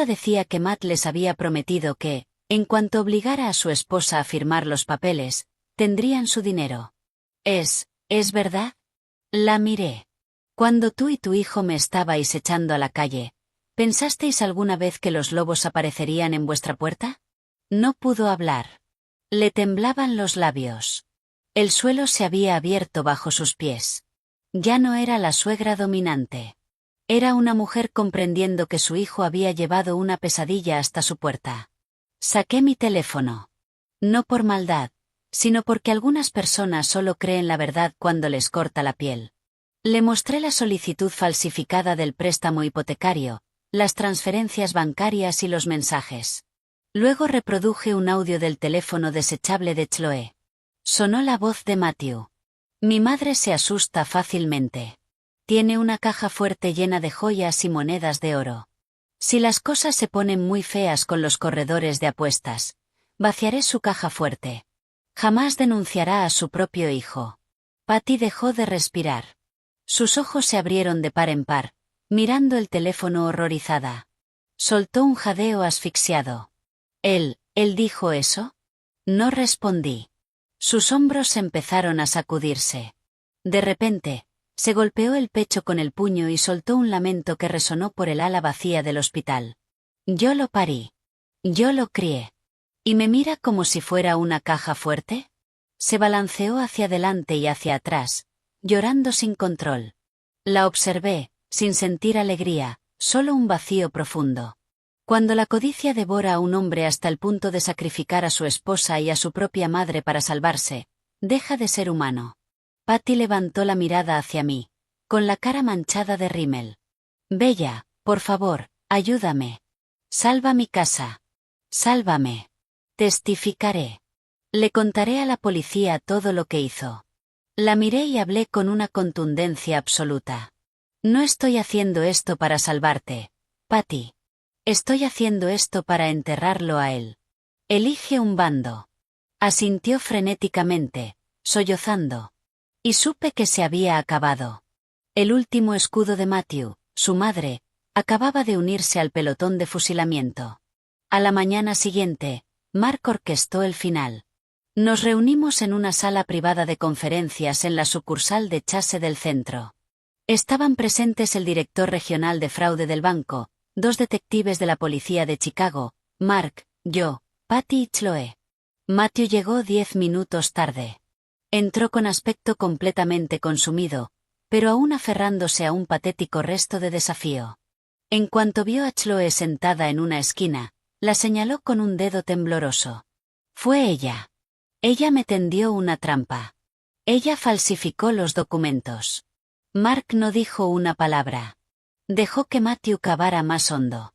decía que Matt les había prometido que, en cuanto obligara a su esposa a firmar los papeles, tendrían su dinero. ¿Es verdad? La miré. Cuando tú y tu hijo me estabais echando a la calle, ¿pensasteis alguna vez que los lobos aparecerían en vuestra puerta? No pudo hablar. Le temblaban los labios. El suelo se había abierto bajo sus pies. Ya no era la suegra dominante. Era una mujer comprendiendo que su hijo había llevado una pesadilla hasta su puerta. Saqué mi teléfono. No por maldad, sino porque algunas personas solo creen la verdad cuando les corta la piel. Le mostré la solicitud falsificada del préstamo hipotecario, las transferencias bancarias y los mensajes. Luego reproduje un audio del teléfono desechable de Chloe. Sonó la voz de Matthew. Mi madre se asusta fácilmente. Tiene una caja fuerte llena de joyas y monedas de oro. Si las cosas se ponen muy feas con los corredores de apuestas, vaciaré su caja fuerte. Jamás denunciará a su propio hijo. Patty dejó de respirar. Sus ojos se abrieron de par en par, mirando el teléfono horrorizada. Soltó un jadeo asfixiado. ¿Él dijo eso? No respondí. Sus hombros empezaron a sacudirse. De repente, se golpeó el pecho con el puño y soltó un lamento que resonó por el ala vacía del hospital. Yo lo parí. Yo lo crié. ¿Y me mira como si fuera una caja fuerte? Se balanceó hacia adelante y hacia atrás, llorando sin control. La observé, sin sentir alegría, solo un vacío profundo. Cuando la codicia devora a un hombre hasta el punto de sacrificar a su esposa y a su propia madre para salvarse, deja de ser humano. Patty levantó la mirada hacia mí, con la cara manchada de rímel. Bella, por favor, ayúdame. Salva mi casa. Sálvame. Testificaré. Le contaré a la policía todo lo que hizo. La miré y hablé con una contundencia absoluta. No estoy haciendo esto para salvarte, Patty. Estoy haciendo esto para enterrarlo a él. Elige un bando. Asintió frenéticamente, sollozando. Y supe que se había acabado. El último escudo de Matthew, su madre, acababa de unirse al pelotón de fusilamiento. A la mañana siguiente, Mark orquestó el final. Nos reunimos en una sala privada de conferencias en la sucursal de Chase del centro. Estaban presentes el director regional de fraude del banco, 2 detectives de la policía de Chicago, Mark, yo, Patty y Chloe. Matthew llegó 10 minutos tarde. Entró con aspecto completamente consumido, pero aún aferrándose a un patético resto de desafío. En cuanto vio a Chloe sentada en una esquina, la señaló con un dedo tembloroso. Fue ella. Ella me tendió una trampa. Ella falsificó los documentos. Mark no dijo una palabra. Dejó que Matthew cavara más hondo.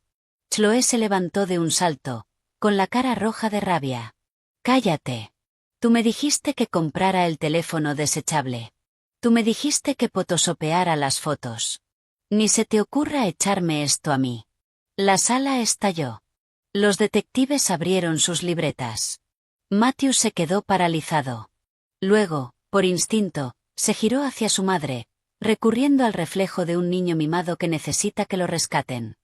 Chloe se levantó de un salto, con la cara roja de rabia. Cállate. Tú me dijiste que comprara el teléfono desechable. Tú me dijiste que potosopeara las fotos. Ni se te ocurra echarme esto a mí. La sala estalló. Los detectives abrieron sus libretas. Matthew se quedó paralizado. Luego, por instinto, se giró hacia su madre, recurriendo al reflejo de un niño mimado que necesita que lo rescaten.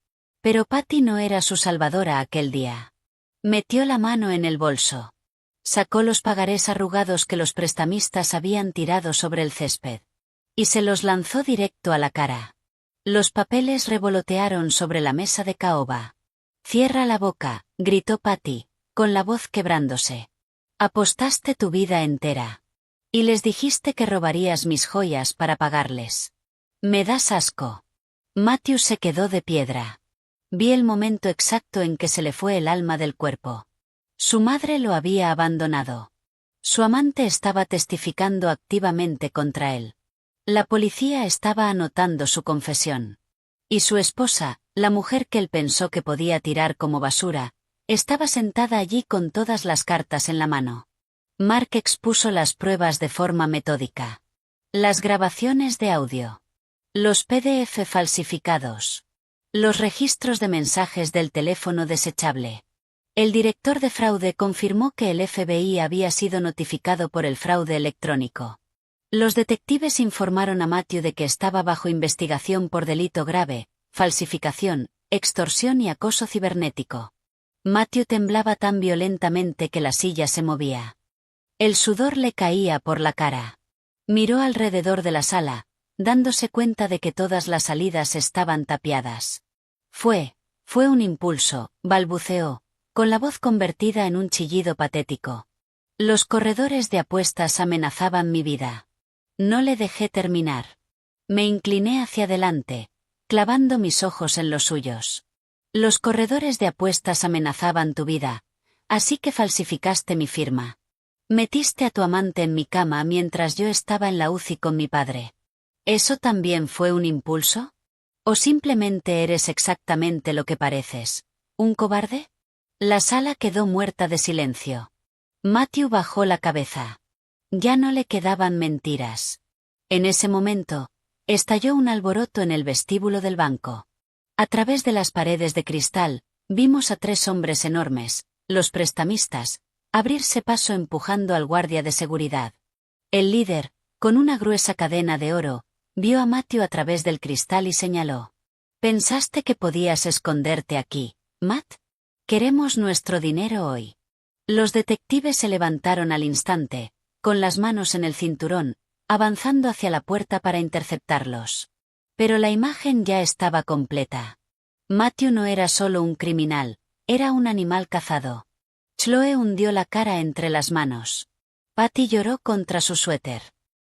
Pero Patty no era su salvadora aquel día. Metió la mano en el bolso. Sacó los pagarés arrugados que los prestamistas habían tirado sobre el césped. Y se los lanzó directo a la cara. Los papeles revolotearon sobre la mesa de caoba. Cierra la boca, gritó Patty, con la voz quebrándose. Apostaste tu vida entera. Y les dijiste que robarías mis joyas para pagarles. Me das asco. Matthew se quedó de piedra. Vi el momento exacto en que se le fue el alma del cuerpo. Su madre lo había abandonado. Su amante estaba testificando activamente contra él. La policía estaba anotando su confesión. Y su esposa, la mujer que él pensó que podía tirar como basura, estaba sentada allí con todas las cartas en la mano. Mark expuso las pruebas de forma metódica. Las grabaciones de audio. Los PDF falsificados. Los registros de mensajes del teléfono desechable. El director de fraude confirmó que el FBI había sido notificado por el fraude electrónico. Los detectives informaron a Matthew de que estaba bajo investigación por delito grave, falsificación, extorsión y acoso cibernético. Matthew temblaba tan violentamente que la silla se movía. El sudor le caía por la cara. Miró alrededor de la sala, dándose cuenta de que todas las salidas estaban tapiadas. Fue un impulso, balbuceó, con la voz convertida en un chillido patético. Los corredores de apuestas amenazaban mi vida. No le dejé terminar. Me incliné hacia adelante, clavando mis ojos en los suyos. Los corredores de apuestas amenazaban tu vida, así que falsificaste mi firma. Metiste a tu amante en mi cama mientras yo estaba en la UCI con mi padre. ¿Eso también fue un impulso? ¿O simplemente eres exactamente lo que pareces? ¿Un cobarde? La sala quedó muerta de silencio. Matthew bajó la cabeza. Ya no le quedaban mentiras. En ese momento, estalló un alboroto en el vestíbulo del banco. A través de las paredes de cristal, vimos a 3 hombres enormes, los prestamistas, abrirse paso empujando al guardia de seguridad. El líder, con una gruesa cadena de oro, vio a Matthew a través del cristal y señaló. ¿Pensaste que podías esconderte aquí, Matt? Queremos nuestro dinero hoy. Los detectives se levantaron al instante, con las manos en el cinturón, avanzando hacia la puerta para interceptarlos. Pero la imagen ya estaba completa. Matthew no era solo un criminal, era un animal cazado. Chloe hundió la cara entre las manos. Patty lloró contra su suéter.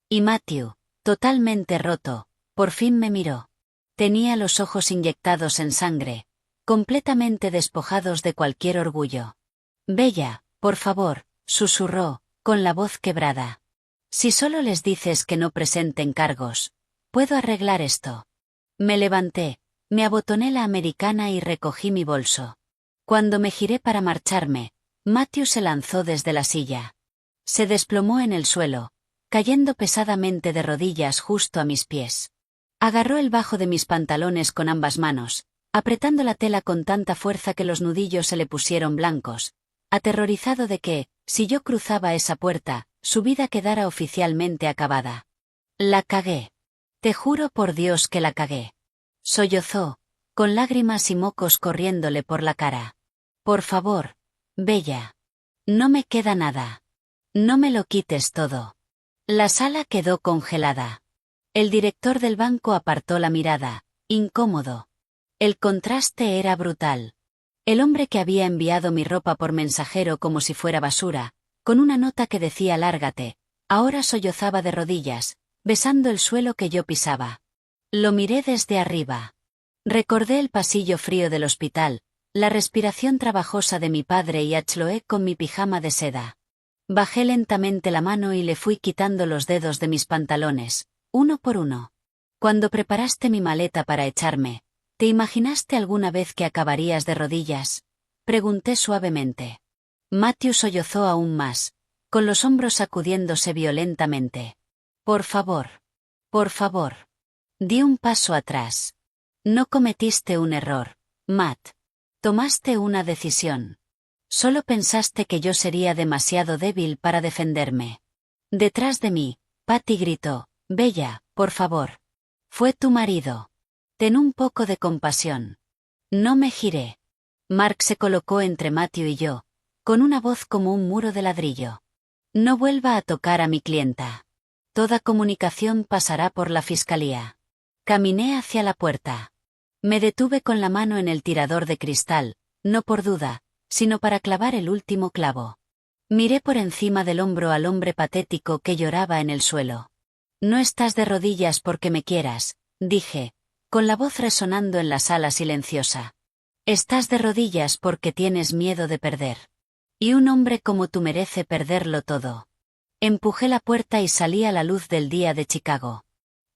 Y Matthew, totalmente roto, por fin me miró. Tenía los ojos inyectados en sangre, completamente despojados de cualquier orgullo. Bella, por favor, susurró, con la voz quebrada. Si solo les dices que no presenten cargos, puedo arreglar esto. Me levanté, me abotoné la americana y recogí mi bolso. Cuando me giré para marcharme, Matthew se lanzó desde la silla. Se desplomó en el suelo, cayendo pesadamente de rodillas justo a mis pies. Agarró el bajo de mis pantalones con ambas manos, apretando la tela con tanta fuerza que los nudillos se le pusieron blancos, aterrorizado de que, si yo cruzaba esa puerta, su vida quedara oficialmente acabada. La cagué. Te juro por Dios que la cagué. Sollozó, con lágrimas y mocos corriéndole por la cara. Por favor, Bella. No me queda nada. No me lo quites todo. La sala quedó congelada. El director del banco apartó la mirada, incómodo. El contraste era brutal. El hombre que había enviado mi ropa por mensajero como si fuera basura, con una nota que decía lárgate, ahora sollozaba de rodillas, besando el suelo que yo pisaba. Lo miré desde arriba. Recordé el pasillo frío del hospital, la respiración trabajosa de mi padre y a Chloe con mi pijama de seda. Bajé lentamente la mano y le fui quitando los dedos de mis pantalones, uno por uno. Cuando preparaste mi maleta para echarme, ¿te imaginaste alguna vez que acabarías de rodillas? Pregunté suavemente. Matthew sollozó aún más, con los hombros sacudiéndose violentamente. Por favor. Por favor. Di un paso atrás. No cometiste un error, Matt. Tomaste una decisión. Solo pensaste que yo sería demasiado débil para defenderme. Detrás de mí, Patty gritó, Bella, por favor. Fue tu marido. Ten un poco de compasión. No me giré. Mark se colocó entre Matthew y yo, con una voz como un muro de ladrillo. No vuelva a tocar a mi clienta. Toda comunicación pasará por la fiscalía. Caminé hacia la puerta. Me detuve con la mano en el tirador de cristal, no por duda, sino para clavar el último clavo. Miré por encima del hombro al hombre patético que lloraba en el suelo. No estás de rodillas porque me quieras, dije, con la voz resonando en la sala silenciosa. Estás de rodillas porque tienes miedo de perder. Y un hombre como tú merece perderlo todo. Empujé la puerta y salí a la luz del día de Chicago.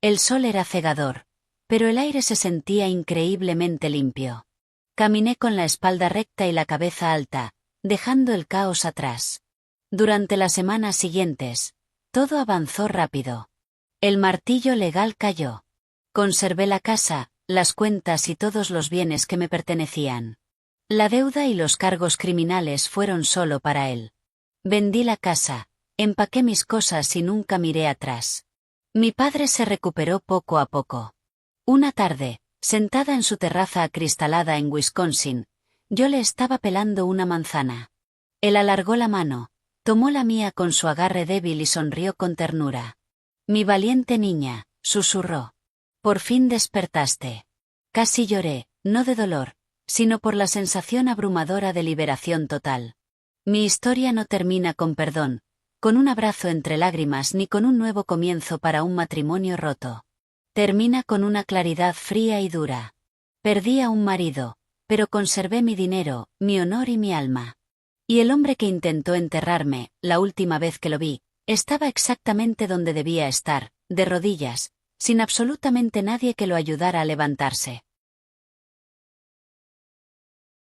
El sol era cegador, pero el aire se sentía increíblemente limpio. Caminé con la espalda recta y la cabeza alta, dejando el caos atrás. Durante las semanas siguientes, todo avanzó rápido. El martillo legal cayó. Conservé la casa, las cuentas y todos los bienes que me pertenecían. La deuda y los cargos criminales fueron solo para él. Vendí la casa, empaqué mis cosas y nunca miré atrás. Mi padre se recuperó poco a poco. Una tarde, sentada en su terraza acristalada en Wisconsin, yo le estaba pelando una manzana. Él alargó la mano, tomó la mía con su agarre débil y sonrió con ternura. Mi valiente niña, susurró. Por fin despertaste. Casi lloré, no de dolor, sino por la sensación abrumadora de liberación total. Mi historia no termina con perdón, con un abrazo entre lágrimas ni con un nuevo comienzo para un matrimonio roto. Termina con una claridad fría y dura. Perdí a un marido, pero conservé mi dinero, mi honor y mi alma. Y el hombre que intentó enterrarme, la última vez que lo vi, estaba exactamente donde debía estar, de rodillas, sin absolutamente nadie que lo ayudara a levantarse.